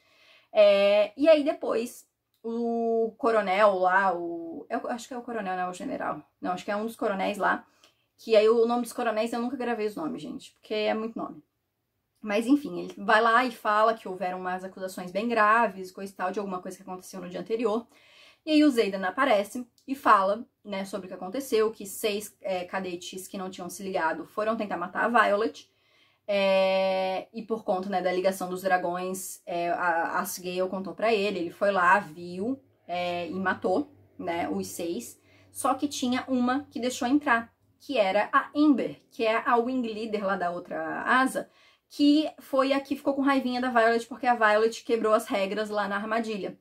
E aí depois, o coronel lá, eu acho que é o coronel, não é o general. Não, acho que é um dos coronéis lá. Que aí o nome dos coronéis eu nunca gravei os nomes, gente, porque é muito nome. Mas enfim, ele vai lá e fala que houveram umas acusações bem graves, coisa e tal, de alguma coisa que aconteceu no dia anterior. E aí o Xaden aparece e fala, né, sobre o que aconteceu, que 6 cadetes que não tinham se ligado foram tentar matar a Violet. E por conta, né, da ligação dos dragões, a Asgale contou pra ele foi lá, viu e matou, né, os 6. Só que tinha uma que deixou entrar, que era a Amber, que é a Wing Leader lá da outra asa, que foi a que ficou com raivinha da Violet porque a Violet quebrou as regras lá na armadilha.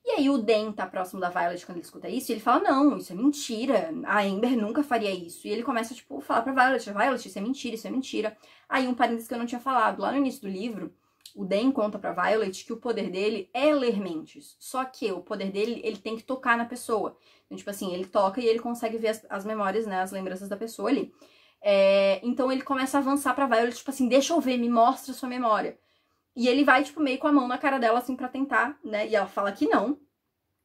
E aí o Dan tá próximo da Violet quando ele escuta isso, e ele fala, não, isso é mentira, a Amber nunca faria isso. E ele começa, tipo, a falar pra Violet, isso é mentira, isso é mentira. Aí um parênteses que eu não tinha falado, lá no início do livro, o Dan conta pra Violet que o poder dele é ler mentes, só que o poder dele, ele tem que tocar na pessoa. Então, tipo assim, ele toca e ele consegue ver as memórias, né, as lembranças da pessoa ali. Então ele começa a avançar pra Violet, tipo assim, deixa eu ver, me mostra a sua memória. E ele vai, tipo, meio com a mão na cara dela, assim, pra tentar, né? E ela fala que não,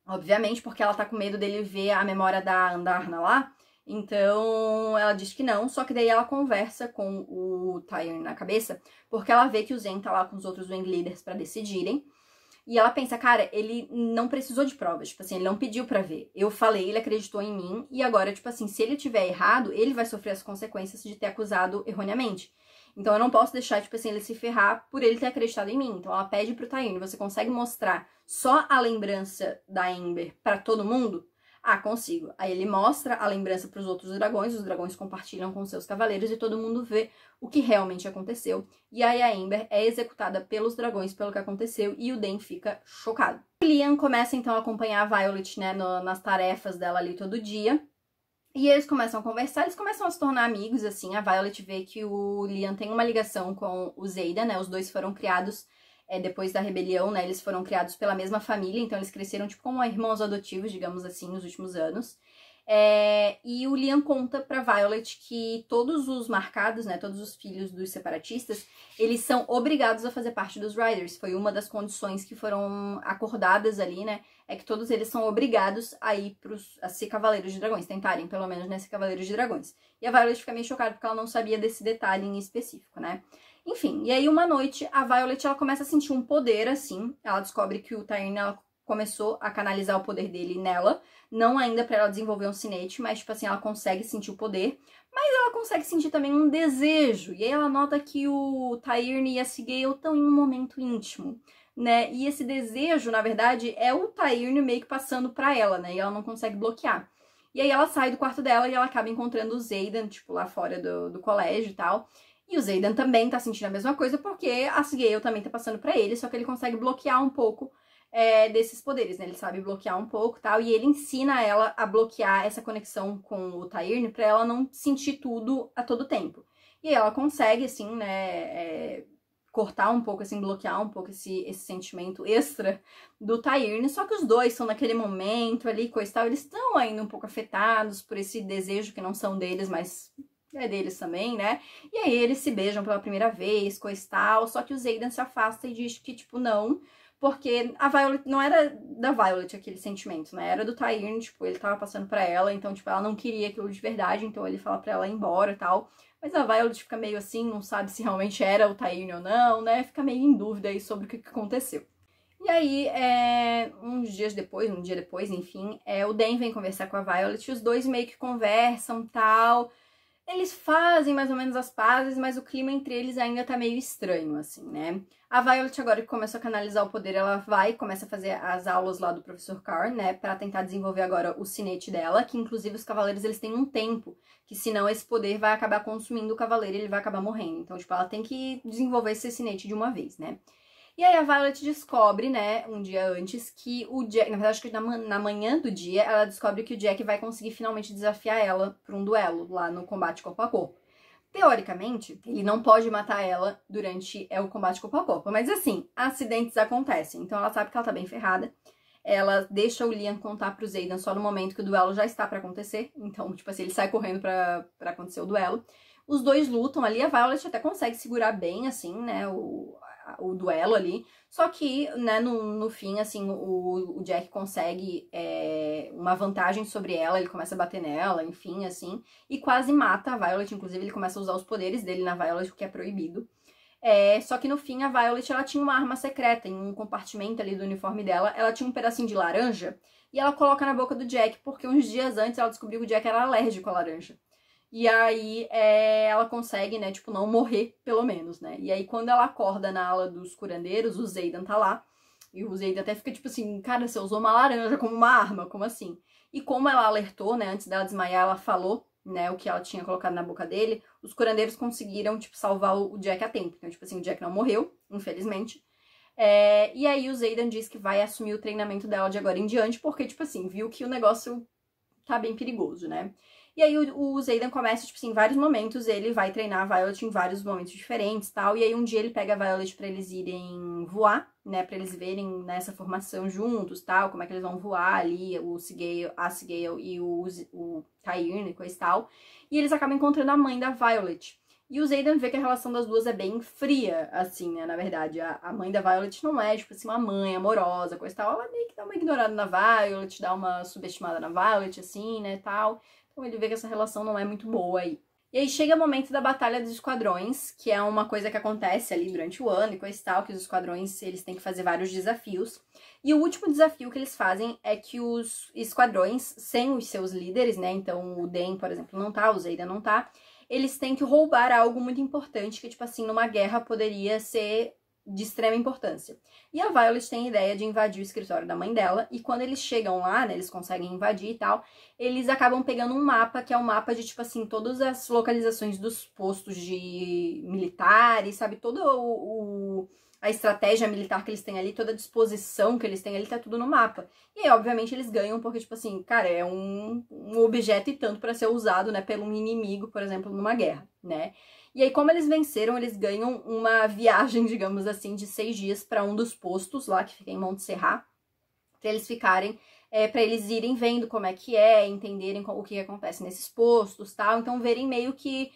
obviamente, porque ela tá com medo dele ver a memória da Andarna lá. Então, ela diz que não, só que daí ela conversa com o Tyrion na cabeça, porque ela vê que o Zen tá lá com os outros Wing Leaders pra decidirem. E ela pensa, cara, ele não precisou de provas, tipo assim, ele não pediu pra ver. Eu falei, ele acreditou em mim, e agora, tipo assim, se ele tiver errado, ele vai sofrer as consequências de ter acusado erroneamente. Então eu não posso deixar, tipo assim, ele se ferrar por ele ter acreditado em mim. Então ela pede pro Tyrion, você consegue mostrar só a lembrança da Amber pra todo mundo? Ah, consigo. Aí ele mostra a lembrança pros outros dragões, os dragões compartilham com seus cavaleiros e todo mundo vê o que realmente aconteceu. E aí a Amber é executada pelos dragões pelo que aconteceu e o Dan fica chocado. O Liam começa então a acompanhar a Violet, né, nas tarefas dela ali todo dia. E eles começam a conversar, eles começam a se tornar amigos, assim. A Violet vê que o Liam tem uma ligação com o Xaden, né? Os dois foram criados depois da rebelião, né? Eles foram criados pela mesma família, então eles cresceram, tipo, como irmãos adotivos, digamos assim, nos últimos anos. E o Liam conta pra Violet que todos os marcados, né, todos os filhos dos separatistas, eles são obrigados a fazer parte dos Riders. Foi uma das condições que foram acordadas ali, né, é que todos eles são obrigados a ir a ser cavaleiros de dragões, tentarem pelo menos, né, ser cavaleiros de dragões. E a Violet fica meio chocada porque ela não sabia desse detalhe em específico, né. Enfim, e aí uma noite a Violet, ela começa a sentir um poder, assim, ela descobre que o Tyrion, começou a canalizar o poder dele nela, não ainda pra ela desenvolver um sinete, mas, tipo assim, ela consegue sentir o poder, mas ela consegue sentir também um desejo, e aí ela nota que o Tyrion e a Sigale estão em um momento íntimo, né, e esse desejo, na verdade, é o Tyrion meio que passando pra ela, né, e ela não consegue bloquear. E aí ela sai do quarto dela e ela acaba encontrando o Xaden, tipo, lá fora do colégio e tal, e o Xaden também tá sentindo a mesma coisa, porque a Sigale também tá passando pra ele, só que ele consegue bloquear um pouco desses poderes, né? Ele sabe bloquear um pouco e tal, e ele ensina ela a bloquear essa conexão com o Tyrion pra ela não sentir tudo a todo tempo. E aí ela consegue, assim, né, cortar um pouco, assim, bloquear um pouco esse sentimento extra do Tyrion, só que os dois são naquele momento ali, coisa e tal, eles estão ainda um pouco afetados por esse desejo que não são deles, mas é deles também, né? E aí eles se beijam pela primeira vez, coisa e tal, só que o Xaden se afasta e diz que, tipo, não, porque a Violet, não era da Violet aquele sentimento, né? Era do Tyrion, tipo, ele tava passando pra ela, então, tipo, ela não queria aquilo de verdade, então ele fala pra ela ir embora e tal. Mas a Violet fica meio assim, não sabe se realmente era o Tyrion ou não, né? Fica meio em dúvida aí sobre o que aconteceu. E aí, um dia depois, enfim, o Dan vem conversar com a Violet e os dois meio que conversam, tal. Eles fazem mais ou menos as pazes, mas o clima entre eles ainda tá meio estranho, assim, né? A Violet, agora que começou a canalizar o poder, ela começa a fazer as aulas lá do Professor Carr, né? Pra tentar desenvolver agora o sinete dela, que inclusive os cavaleiros, eles têm um tempo, que senão esse poder vai acabar consumindo o cavaleiro e ele vai acabar morrendo. Então, tipo, ela tem que desenvolver esse sinete de uma vez, né? E aí a Violet descobre, né, um dia antes, que o Jack, na verdade acho que na manhã do dia, ela descobre que o Jack vai conseguir finalmente desafiar ela para um duelo lá no combate corpo a corpo. Teoricamente, ele não pode matar ela durante o combate corpo a corpo, mas assim, acidentes acontecem, então ela sabe que ela tá bem ferrada. Ela deixa o Liam contar pro Xaden só no momento que o duelo já está pra acontecer, então, tipo assim, ele sai correndo pra acontecer o duelo. Os dois lutam ali, a Violet até consegue segurar bem, assim, né, o duelo ali, só que, né, no fim, assim, o Jack consegue uma vantagem sobre ela, ele começa a bater nela, enfim, assim, e quase mata a Violet, inclusive ele começa a usar os poderes dele na Violet, o que é proibido. Só que no fim a Violet, ela tinha uma arma secreta em um compartimento ali do uniforme dela. Ela tinha um pedacinho de laranja e ela coloca na boca do Jack, porque uns dias antes ela descobriu que o Jack era alérgico à laranja. E aí ela consegue, né, tipo, não morrer, pelo menos, né? E aí quando ela acorda na ala dos curandeiros, o Xaden tá lá. E o Xaden até fica tipo assim, cara, você usou uma laranja como uma arma, como assim? E como ela alertou, né, antes dela desmaiar, ela falou, né, o que ela tinha colocado na boca dele, os curandeiros conseguiram, tipo, salvar o Jack a tempo. Então, tipo assim, o Jack não morreu, infelizmente. E aí o Xaden diz que vai assumir o treinamento dela de agora em diante, porque, tipo assim, viu que o negócio tá bem perigoso, né? E aí o Xaden começa, tipo assim, em vários momentos, ele vai treinar a Violet em vários momentos diferentes, tal. E aí um dia ele pega a Violet pra eles irem voar, né? Pra eles verem nessa formação juntos, tal. Como é que eles vão voar ali, a Sigale e o Tyrion e coisa e tal. E eles acabam encontrando a mãe da Violet. E o Xaden vê que a relação das duas é bem fria, assim, né? Na verdade, a mãe da Violet não é, tipo assim, uma mãe amorosa, coisa e tal. Ela meio que dá uma ignorada na Violet, dá uma subestimada na Violet, assim, né, tal. Então ele vê que essa relação não é muito boa aí. E aí chega o momento da Batalha dos Esquadrões, que é uma coisa que acontece ali durante o ano e coisa e tal, que os esquadrões, eles têm que fazer vários desafios. E o último desafio que eles fazem é que os esquadrões, sem os seus líderes, né, então o Den, por exemplo, não tá, o Xaden não tá, eles têm que roubar algo muito importante, que, tipo assim, numa guerra poderia ser de extrema importância. E a Violet tem a ideia de invadir o escritório da mãe dela, e quando eles chegam lá, né, eles conseguem invadir e tal, eles acabam pegando um mapa, que é um mapa de, tipo assim, todas as localizações dos postos de militares, sabe, toda a estratégia militar que eles têm ali, toda a disposição que eles têm ali, tá tudo no mapa. E aí, obviamente, eles ganham porque, tipo assim, cara, é um objeto e tanto para ser usado, né, pelo inimigo, por exemplo, numa guerra, né? E aí, como eles venceram, eles ganham uma viagem, digamos assim, de 6 dias para um dos postos lá, que fica em Montserrat, pra eles ficarem, para eles irem vendo como é que entenderem o que acontece nesses postos, tal. Então, verem meio que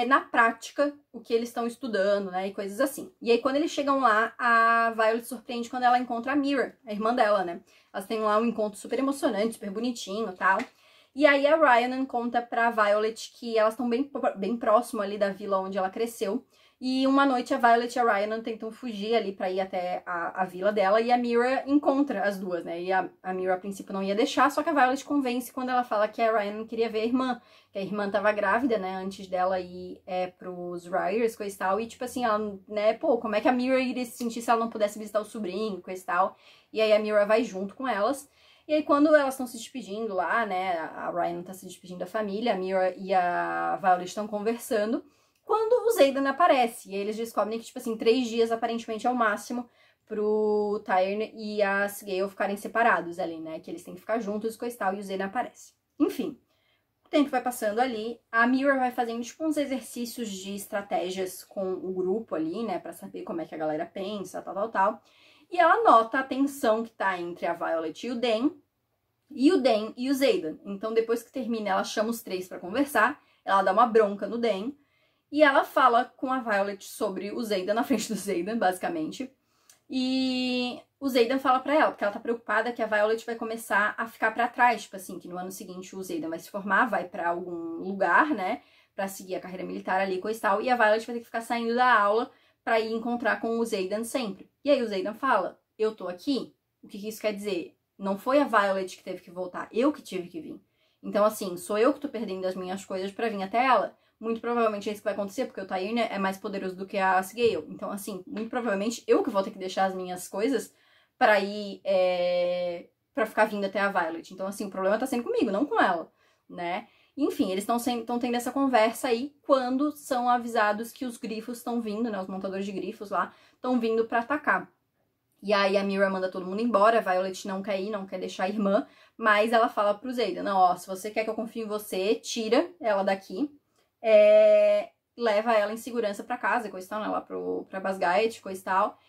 na prática o que eles estão estudando, né, e coisas assim. E aí, quando eles chegam lá, a Violet surpreende quando ela encontra a Mira, a irmã dela, né? Elas têm lá um encontro super emocionante, super bonitinho, tal. E aí a Rhiannon conta pra Violet que elas estão bem próximo ali da vila onde ela cresceu. E uma noite a Violet e a Rhiannon tentam fugir ali pra ir até a vila dela. E a Mira encontra as duas, né? E a Mira a princípio não ia deixar, só que a Violet convence quando ela fala que a Rhiannon queria ver a irmã. Que a irmã tava grávida, né? Antes dela ir pros Ryers, coisa e tal. E tipo assim, ela, né? Pô, como é que a Mira iria se sentir se ela não pudesse visitar o sobrinho, coisa e tal. E aí a Mira vai junto com elas. E aí, quando elas estão se despedindo lá, né, a Rhiannon tá se despedindo da família, a Mira e a Violet estão conversando, quando o Xaden aparece. E aí eles descobrem que, tipo assim, 3 dias aparentemente é o máximo pro Tyrion e a Sigale ficarem separados ali, né, que eles têm que ficar juntos e coisa e tal, e o Xaden aparece. Enfim, o tempo vai passando ali, a Mira vai fazendo, tipo, uns exercícios de estratégias com o grupo ali, né, pra saber como é que a galera pensa, tal. E ela nota a tensão que tá entre a Violet e o Den e o Xaden. Então, depois que termina, ela chama os 3 pra conversar, ela dá uma bronca no Den, e ela fala com a Violet sobre o Xaden, na frente do Xaden, basicamente. E o Xaden fala pra ela, porque ela tá preocupada que a Violet vai começar a ficar pra trás, tipo assim, que no ano seguinte o Xaden vai se formar, vai pra algum lugar, né, pra seguir a carreira militar ali, coisa e tal, e a Violet vai ter que ficar saindo da aula pra ir encontrar com o Xaden sempre. E aí o Xaden fala, eu tô aqui? O que isso quer dizer? Não foi a Violet que teve que voltar, eu que tive que vir. Então, assim, sou eu que tô perdendo as minhas coisas pra vir até ela. Muito provavelmente é isso que vai acontecer, porque o Tyrion é mais poderoso do que a Sigale. Então, assim, muito provavelmente eu que vou ter que deixar as minhas coisas pra ir, pra ficar vindo até a Violet. Então, assim, o problema tá sendo comigo, não com ela, né? Enfim, eles estão tendo essa conversa aí quando são avisados que os grifos estão vindo, né? Os montadores de grifos lá estão vindo pra atacar. E aí a Mira manda todo mundo embora, a Violet não quer ir, não quer deixar a irmã, mas ela fala pro Xaden, não, ó, se você quer que eu confie em você, tira ela daqui, leva ela em segurança pra casa, coisa e tal, né, lá pra Basgate, coisa e tal.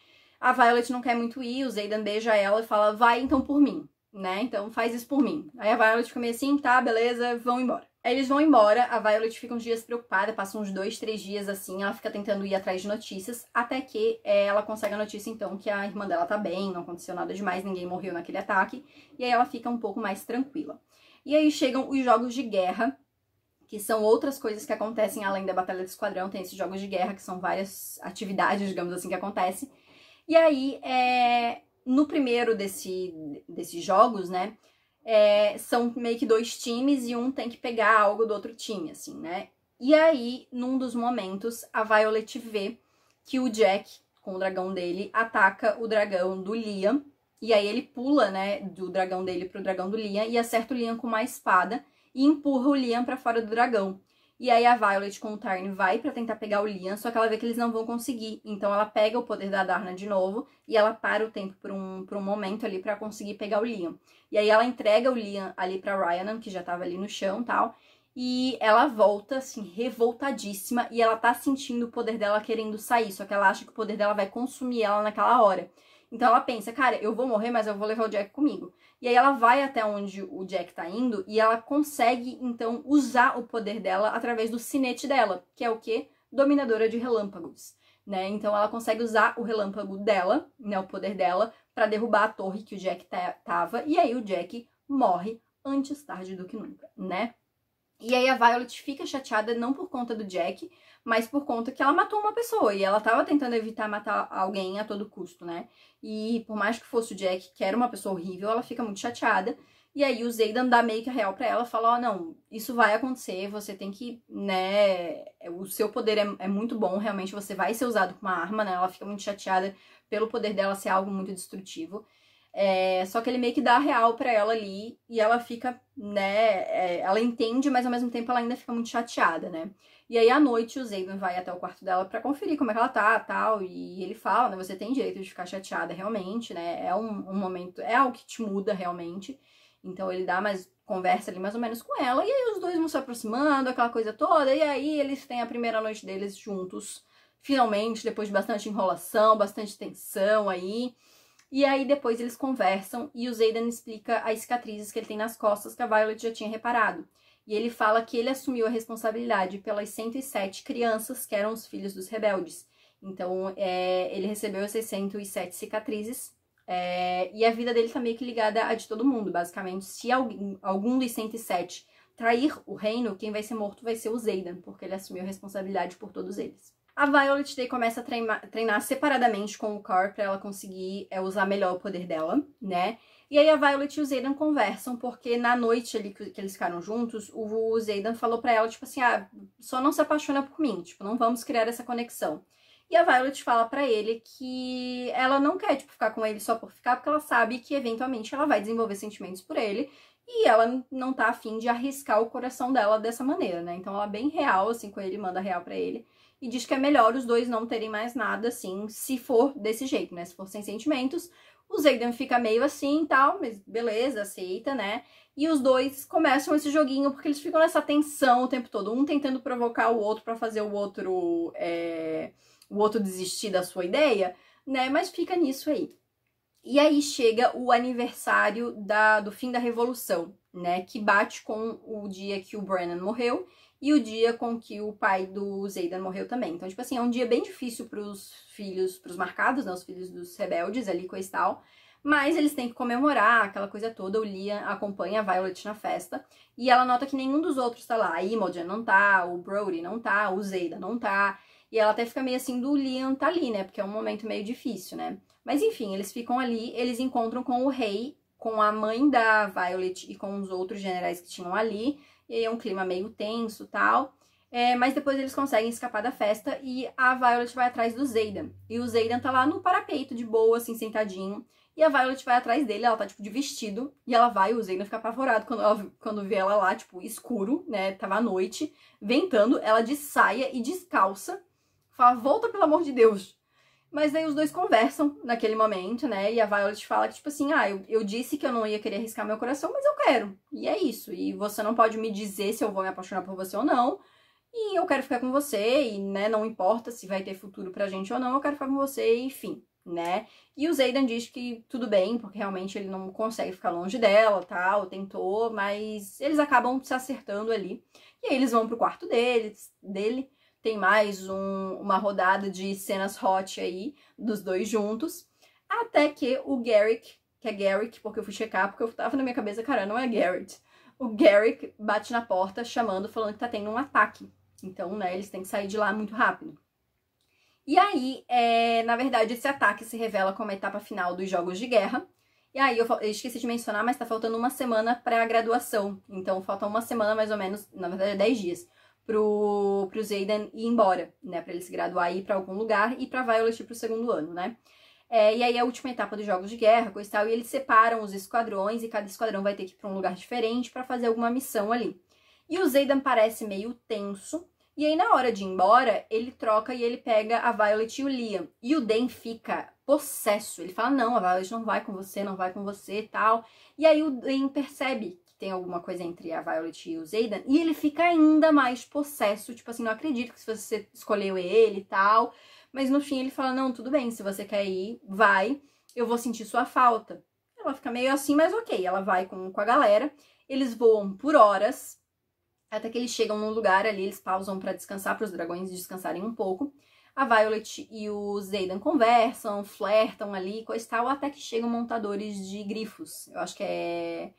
A Violet não quer muito ir, o Xaden beija ela e fala, vai então por mim, né, então faz isso por mim. Aí a Violet fica meio assim, tá, beleza, vão embora. Aí eles vão embora, a Violet fica uns dias preocupada, passa uns 2, 3 dias assim, ela fica tentando ir atrás de notícias, até que ela consegue a notícia então que a irmã dela tá bem, não aconteceu nada demais, ninguém morreu naquele ataque, e aí ela fica um pouco mais tranquila. E aí chegam os jogos de guerra, que são outras coisas que acontecem além da Batalha do Esquadrão. Tem esses jogos de guerra, que são várias atividades, digamos assim, que acontecem. E aí, no primeiro desses jogos, né, são meio que 2 times e um tem que pegar algo do outro time, assim, né? E aí, num dos momentos, a Violet vê que o Jack, com o dragão dele, ataca o dragão do Liam. E aí ele pula, né, do dragão dele pro dragão do Liam e acerta o Liam com uma espada e empurra o Liam pra fora do dragão. E aí a Violet com o Tarn vai pra tentar pegar o Liam, só que ela vê que eles não vão conseguir. Então ela pega o poder da Darna de novo e ela para o tempo por um momento ali pra conseguir pegar o Liam. E aí ela entrega o Liam ali pra Rhiannon, que já tava ali no chão e tal. E ela volta, assim, revoltadíssima, e ela tá sentindo o poder dela querendo sair, só que ela acha que o poder dela vai consumir ela naquela hora. Então ela pensa, cara, eu vou morrer, mas eu vou levar o Jack comigo. E aí ela vai até onde o Jack tá indo, e ela consegue, então, usar o poder dela através do sinete dela, que é o quê? Dominadora de relâmpagos, né? Então ela consegue usar o relâmpago dela, né, o poder dela, pra derrubar a torre que o Jack tava, e aí o Jack morre antes tarde do que nunca, né? E aí a Violet fica chateada não por conta do Jack, mas por conta que ela matou uma pessoa. E ela tava tentando evitar matar alguém a todo custo, né? E por mais que fosse o Jack, que era uma pessoa horrível, ela fica muito chateada. E aí o Xaden dá meio que a real pra ela, fala, ó, não, isso vai acontecer, você tem que, né, o seu poder é muito bom, realmente você vai ser usado como uma arma, né? Ela fica muito chateada pelo poder dela ser algo muito destrutivo. Só que ele meio que dá a real pra ela ali e ela fica, né, ela entende, mas ao mesmo tempo ela ainda fica muito chateada, né? E aí à noite o Xaden vai até o quarto dela pra conferir como é que ela tá, tal, e ele fala, né, você tem direito de ficar chateada realmente, né? É um momento, é algo que te muda realmente. Então ele dá mais conversa ali mais ou menos com ela, e aí os dois vão se aproximando, aquela coisa toda, e aí eles têm a primeira noite deles juntos, finalmente, depois de bastante enrolação, bastante tensão aí. E aí depois eles conversam e o Xaden explica as cicatrizes que ele tem nas costas que a Violet já tinha reparado. E ele fala que ele assumiu a responsabilidade pelas 107 crianças que eram os filhos dos rebeldes. Então ele recebeu essas 107 cicatrizes e a vida dele tá meio que ligada à de todo mundo. Basicamente, se algum dos 107 trair o reino, quem vai ser morto vai ser o Xaden, porque ele assumiu a responsabilidade por todos eles. A Violet daí começa a treinar separadamente com o Car pra ela conseguir usar melhor o poder dela, né? E aí a Violet e o Xaden conversam, porque na noite ali que eles ficaram juntos, o Xaden falou pra ela, tipo assim, só não se apaixona por mim, tipo, não vamos criar essa conexão. E a Violet fala pra ele que ela não quer, tipo, ficar com ele só por ficar, porque ela sabe que eventualmente ela vai desenvolver sentimentos por ele, e ela não tá afim de arriscar o coração dela dessa maneira, né? Então ela é bem real, assim, com ele, manda real pra ele. E diz que é melhor os dois não terem mais nada, assim, se for desse jeito, né? Se for sem sentimentos, o Xaden fica meio assim e tal, mas beleza, aceita, né? E os dois começam esse joguinho porque eles ficam nessa tensão o tempo todo, um tentando provocar o outro pra fazer o outro desistir da sua ideia, né? Mas fica nisso aí. E aí chega o aniversário do fim da Revolução, né? Que bate com o dia que o Brennan morreu e o dia com que o pai do Xaden morreu também. Então, tipo assim, é um dia bem difícil pros filhos, pros marcados, né? Os filhos dos rebeldes ali, coisa e tal. Mas eles têm que comemorar, aquela coisa toda. O Liam acompanha a Violet na festa. E ela nota que nenhum dos outros tá lá. A Imogen não tá, o Brody não tá, o Xaden não tá. E ela até fica meio assim, do Liam tá ali, né? Porque é um momento meio difícil, né? Mas enfim, eles ficam ali, eles encontram com o rei, com a mãe da Violet e com os outros generais que tinham ali. E aí é um clima meio tenso e tal. Mas depois eles conseguem escapar da festa e a Violet vai atrás do Xaden. E o Xaden tá lá no parapeito, de boa, assim, sentadinho. E a Violet vai atrás dele, ela tá, tipo, de vestido. E ela vai, o Xaden fica apavorado quando vê ela lá, tipo, escuro, né? Tava à noite, ventando, ela de saia e descalça. Fala, volta, pelo amor de Deus. Mas aí os dois conversam naquele momento, né? E a Violet fala que, tipo assim, eu disse que eu não ia querer arriscar meu coração, mas eu quero. E é isso. E você não pode me dizer se eu vou me apaixonar por você ou não. E eu quero ficar com você, e, né, não importa se vai ter futuro pra gente ou não, eu quero ficar com você, enfim, né? E o Xaden diz que tudo bem, porque realmente ele não consegue ficar longe dela, tal, tentou, mas eles acabam se acertando ali. E aí eles vão pro quarto dele. Tem mais uma rodada de cenas hot aí, dos dois juntos. Até que o Garrick, que é Garrick, porque eu fui checar, porque eu tava na minha cabeça, cara, não é Garrett. o Garrick bate na porta chamando, falando que tá tendo um ataque. Então, né, eles têm que sair de lá muito rápido. E aí, na verdade, esse ataque se revela como a etapa final dos Jogos de Guerra. E aí, eu esqueci de mencionar, mas tá faltando uma semana pra graduação. Então, falta uma semana, mais ou menos, na verdade, 10 dias, pro Xaden ir embora, né? Pra ele se graduar e ir pra algum lugar e pra Violet ir pro segundo ano, né? E aí, a última etapa dos Jogos de Guerra, coisa e tal, e eles separam os esquadrões e cada esquadrão vai ter que ir pra um lugar diferente pra fazer alguma missão ali. E o Xaden parece meio tenso. E aí, na hora de ir embora, ele troca e ele pega a Violet e o Liam. E o Dan fica possesso. Ele fala, não, a Violet não vai com você e tal. E aí o Dan percebe que tem alguma coisa entre a Violet e o Xaden. E ele fica ainda mais possesso. Tipo assim, não acredito que você escolheu ele e tal. Mas no fim ele fala, não, tudo bem, se você quer ir, vai. Eu vou sentir sua falta. Ela fica meio assim, mas ok. Ela vai com a galera. Eles voam por horas. Até que eles chegam num lugar ali, eles pausam pra descansar, para os dragões descansarem um pouco. A Violet e o Xaden conversam, flertam ali, coisa e tal, até que chegam montadores de grifos. Eu acho que é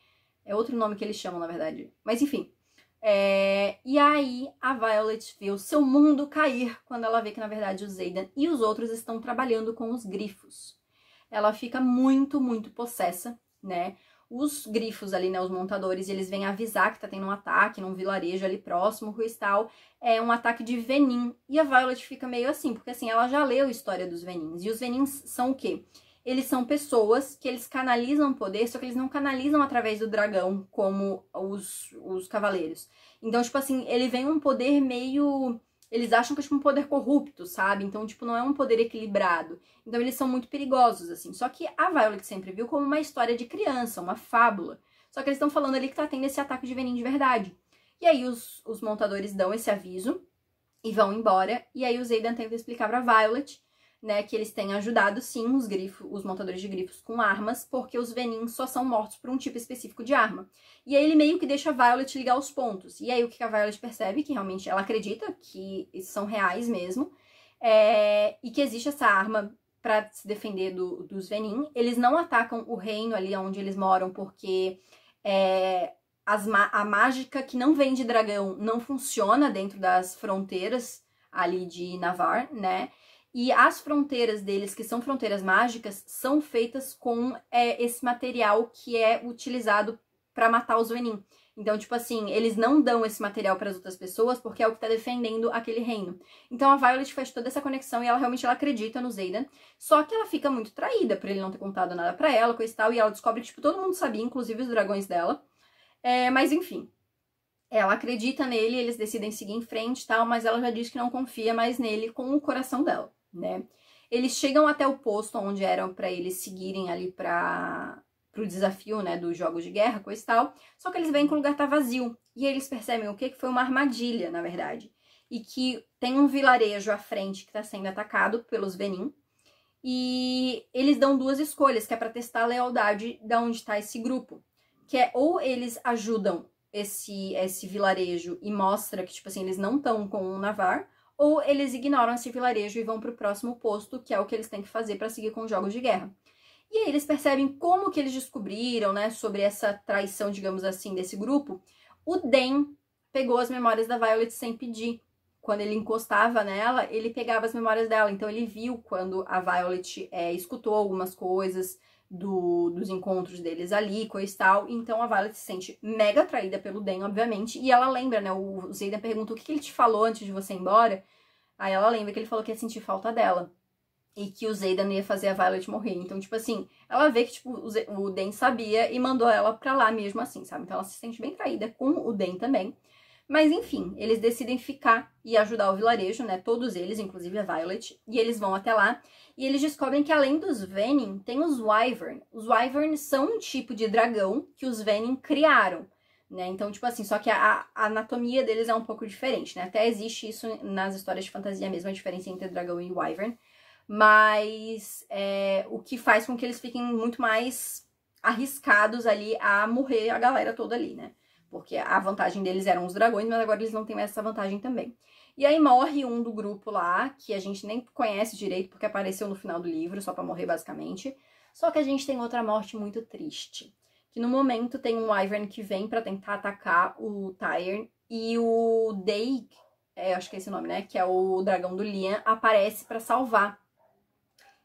outro nome que eles chamam, na verdade. Mas enfim. E aí a Violet vê o seu mundo cair quando ela vê que, na verdade, o Xaden e os outros estão trabalhando com os grifos. Ela fica muito, muito possessa, né? Os grifos ali, né, os montadores, eles vêm avisar que tá tendo um ataque num vilarejo ali próximo, Cristal, é um ataque de Venin. E a Violet fica meio assim, porque assim, ela já leu a história dos Venins. E os Venins são o quê? Eles são pessoas que eles canalizam poder, só que eles não canalizam através do dragão, como os cavaleiros. Então, tipo assim, ele vem um poder meio... Eles acham que é tipo um poder corrupto, sabe? Então, tipo, não é um poder equilibrado. Então, eles são muito perigosos, assim. Só que a Violet sempre viu como uma história de criança, uma fábula. Só que eles estão falando ali que tá tendo esse ataque de Venin de verdade. E aí, os montadores dão esse aviso e vão embora. E aí, o Xaden tenta explicar pra Violet, né, que eles têm ajudado, sim, os montadores de grifos com armas, porque os Venins só são mortos por um tipo específico de arma. E aí ele meio que deixa a Violet ligar os pontos. E aí o que a Violet percebe? Que realmente ela acredita que são reais mesmo, e que existe essa arma para se defender dos Venin. Eles não atacam o reino ali onde eles moram, porque a mágica que não vem de dragão não funciona dentro das fronteiras ali de Navarre, né? E as fronteiras deles, que são fronteiras mágicas, são feitas com esse material que é utilizado para matar os Venin. Então, tipo assim, eles não dão esse material para as outras pessoas porque é o que tá defendendo aquele reino. Então a Violet faz toda essa conexão e ela realmente acredita no Xaden. Só que ela fica muito traída por ele não ter contado nada para ela, coisa e tal. E ela descobre que, tipo, todo mundo sabia, inclusive os dragões dela. Mas enfim. Ela acredita nele, eles decidem seguir em frente e tal, mas ela já diz que não confia mais nele com o coração dela, né? Eles chegam até o posto onde eram para eles seguirem ali pro desafio, né, dos jogos de guerra, coisa e tal, só que eles veem que o lugar tá vazio, e eles percebem o quê? Que foi uma armadilha, na verdade, e que tem um vilarejo à frente que tá sendo atacado pelos Venin, e eles dão duas escolhas, que é para testar a lealdade de onde tá esse grupo, que é ou eles ajudam esse vilarejo e mostra que, tipo assim, eles não estão com o Navarre, ou eles ignoram esse vilarejo e vão pro próximo posto, que é o que eles têm que fazer para seguir com os jogos de guerra. E aí eles percebem como que eles descobriram, né, sobre essa traição, digamos assim, desse grupo. O Dan pegou as memórias da Violet sem pedir. Quando ele encostava nela, ele pegava as memórias dela. Então ele viu quando a Violet escutou algumas coisas dos encontros deles ali, coisa e tal. Então a Violet se sente mega atraída pelo Dan, obviamente. E ela lembra, né? O Xaden pergunta o que ele te falou antes de você ir embora. Aí ela lembra que ele falou que ia sentir falta dela. E que o Xaden ia fazer a Violet morrer. Então, tipo assim, ela vê que tipo, o Dan sabia e mandou ela pra lá mesmo assim, sabe? Então ela se sente bem traída com o Dan também. Mas enfim, eles decidem ficar e ajudar o vilarejo, né? Todos eles, inclusive a Violet. E eles vão até lá. E eles descobrem que além dos Venin, tem os Wyvern. Os Wyvern são um tipo de dragão que os Venin criaram, né? Então, tipo assim, só que a anatomia deles é um pouco diferente, né? Até existe isso nas histórias de fantasia mesmo, a diferença entre dragão e Wyvern. Mas o que faz com que eles fiquem muito mais arriscados ali a morrer a galera toda ali, né? Porque a vantagem deles eram os dragões, mas agora eles não têm mais essa vantagem também. E aí morre um do grupo lá, que a gente nem conhece direito, porque apareceu no final do livro, só pra morrer basicamente. Só que a gente tem outra morte muito triste, que no momento tem um Wyvern que vem pra tentar atacar o Tyrion e o Daig, acho que é esse o nome, né? Que é o dragão do Liam, aparece pra salvar.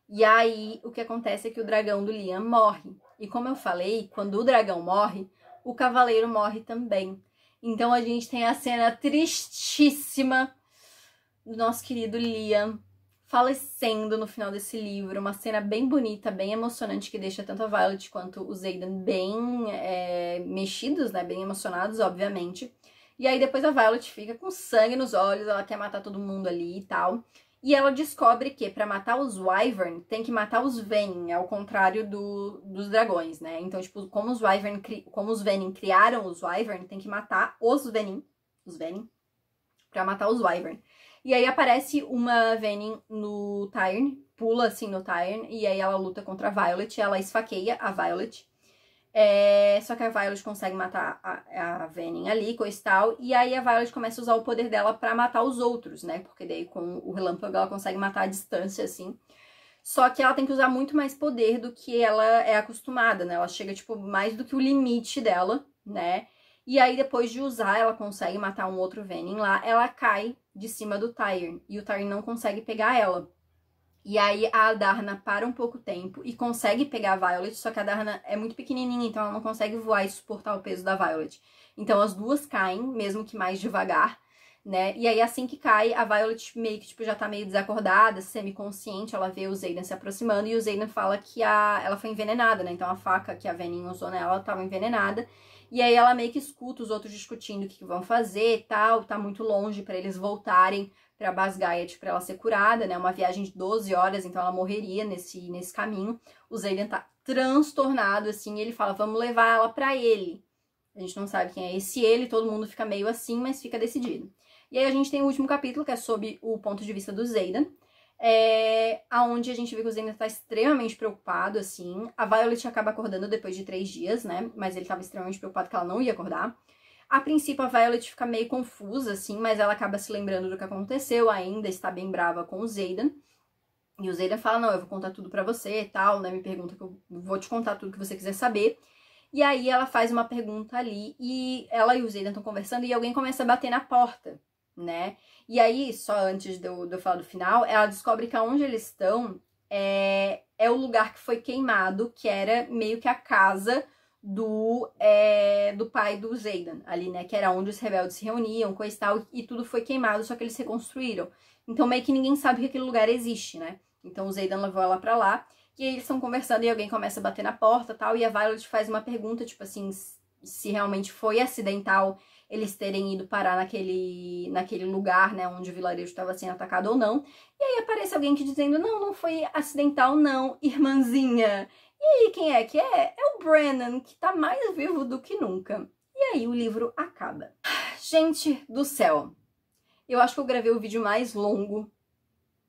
E aí, o que acontece é que o dragão do Liam morre. E como eu falei, quando o dragão morre, o cavaleiro morre também. Então a gente tem a cena tristíssima do nosso querido Liam falecendo no final desse livro. Uma cena bem bonita, bem emocionante, que deixa tanto a Violet quanto o Xaden bem mexidos, né? Bem emocionados, obviamente. E aí depois a Violet fica com sangue nos olhos, ela quer matar todo mundo ali e tal. E ela descobre que pra matar os Wyvern tem que matar os Venin, ao contrário dos dragões, né? Então, tipo, como os Venin criaram os Wyvern, tem que matar os Venin pra matar os Wyvern. E aí aparece uma Venin no Tyrion, pula assim no Tyrion, e aí ela luta contra a Violet, ela esfaqueia a Violet. Só que a Violet consegue matar a Venin ali, coisa e tal, e aí a Violet começa a usar o poder dela pra matar os outros, né? Porque daí com o relâmpago ela consegue matar à distância, assim. Só que ela tem que usar muito mais poder do que ela é acostumada, né? Ela chega, tipo, mais do que o limite dela, né? E aí depois de usar, ela consegue matar um outro Venin lá, ela cai de cima do Tyrion, e o Tyrion não consegue pegar ela. E aí a Adarna para um pouco tempo e consegue pegar a Violet, só que a Adarna é muito pequenininha, então ela não consegue voar e suportar o peso da Violet. Então as duas caem, mesmo que mais devagar, né? E aí assim que cai, a Violet meio que tipo, já tá meio desacordada, semi-consciente, ela vê o Xaden se aproximando e o Xaden fala que ela foi envenenada, né? Então a faca que a Venin usou nela tava envenenada. E aí ela meio que escuta os outros discutindo o que vão fazer e tal, tá muito longe pra eles voltarem pra Basgaiat pra ela ser curada, né? Uma viagem de 12 horas, então ela morreria nesse caminho. O Xaden tá transtornado, assim, e ele fala, vamos levar ela pra ele. A gente não sabe quem é esse ele, todo mundo fica meio assim, mas fica decidido. E aí a gente tem o último capítulo, que é sob o ponto de vista do Xaden, aonde a gente vê que o Xaden tá extremamente preocupado, assim. A Violet acaba acordando depois de 3 dias, né? Mas ele tava extremamente preocupado que ela não ia acordar. A princípio, a Violet fica meio confusa, assim, mas ela acaba se lembrando do que aconteceu, ainda está bem brava com o Xaden. E o Xaden fala, não, eu vou contar tudo pra você e tal, né? Me pergunta que eu vou te contar tudo que você quiser saber. E aí ela faz uma pergunta ali, e ela e o Xaden estão conversando, e alguém começa a bater na porta, né? E aí, só antes de eu falar do final, ela descobre que aonde eles estão é o lugar que foi queimado, que era meio que a casa do pai do Xaden, ali, né? Que era onde os rebeldes se reuniam, coisa e tal, e tudo foi queimado, só que eles reconstruíram. Então meio que ninguém sabe que aquele lugar existe, né? Então o Xaden levou ela pra lá, e aí eles estão conversando e alguém começa a bater na porta e tal, e a Violet faz uma pergunta, tipo assim, se realmente foi acidental eles terem ido parar naquele lugar, né, onde o vilarejo estava sendo atacado ou não. E aí aparece alguém que dizendo, não foi acidental não, irmãzinha. E aí quem é que é? É o Brennan, que tá mais vivo do que nunca. E aí o livro acaba. Gente do céu, eu acho que eu gravei o vídeo mais longo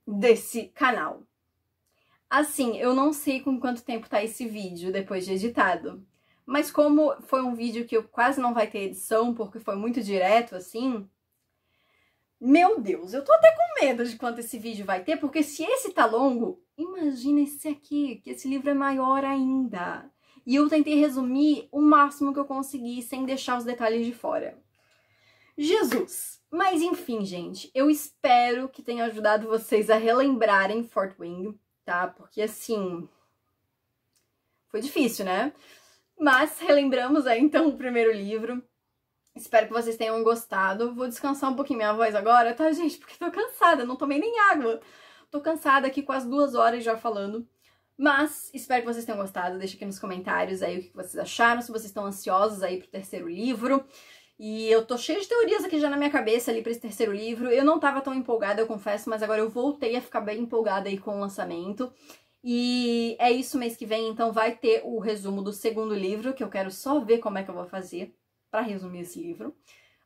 desse canal. Assim, eu não sei com quanto tempo tá esse vídeo depois de editado. Mas como foi um vídeo que eu quase não vai ter edição, porque foi muito direto, assim... Meu Deus, eu tô até com medo de quanto esse vídeo vai ter, porque se esse tá longo, imagina esse aqui, que esse livro é maior ainda. E eu tentei resumir o máximo que eu consegui, sem deixar os detalhes de fora. Jesus! Mas enfim, gente, eu espero que tenha ajudado vocês a relembrarem Fort Wing, tá? Porque, assim... foi difícil, né? Mas relembramos aí, então, o primeiro livro. Espero que vocês tenham gostado. Vou descansar um pouquinho minha voz agora, tá, gente? Porque tô cansada, não tomei nem água. Tô cansada aqui, quase 2 horas já falando. Mas espero que vocês tenham gostado. Deixa aqui nos comentários aí o que vocês acharam, se vocês estão ansiosos aí pro terceiro livro. E eu tô cheia de teorias aqui já na minha cabeça ali pra esse terceiro livro. Eu não tava tão empolgada, eu confesso, mas agora eu voltei a ficar bem empolgada aí com o lançamento. E é isso, mês que vem, então vai ter o resumo do segundo livro, que eu quero só ver como é que eu vou fazer pra resumir esse livro.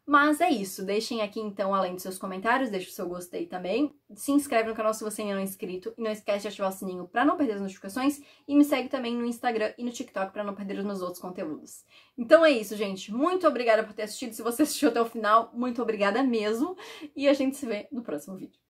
Mas é isso, deixem aqui então, além dos seus comentários, deixe o seu gostei também. Se inscreve no canal se você ainda não é inscrito e não esquece de ativar o sininho pra não perder as notificações. E me segue também no Instagram e no TikTok pra não perder os meus outros conteúdos. Então é isso, gente. Muito obrigada por ter assistido. Se você assistiu até o final, muito obrigada mesmo. E a gente se vê no próximo vídeo.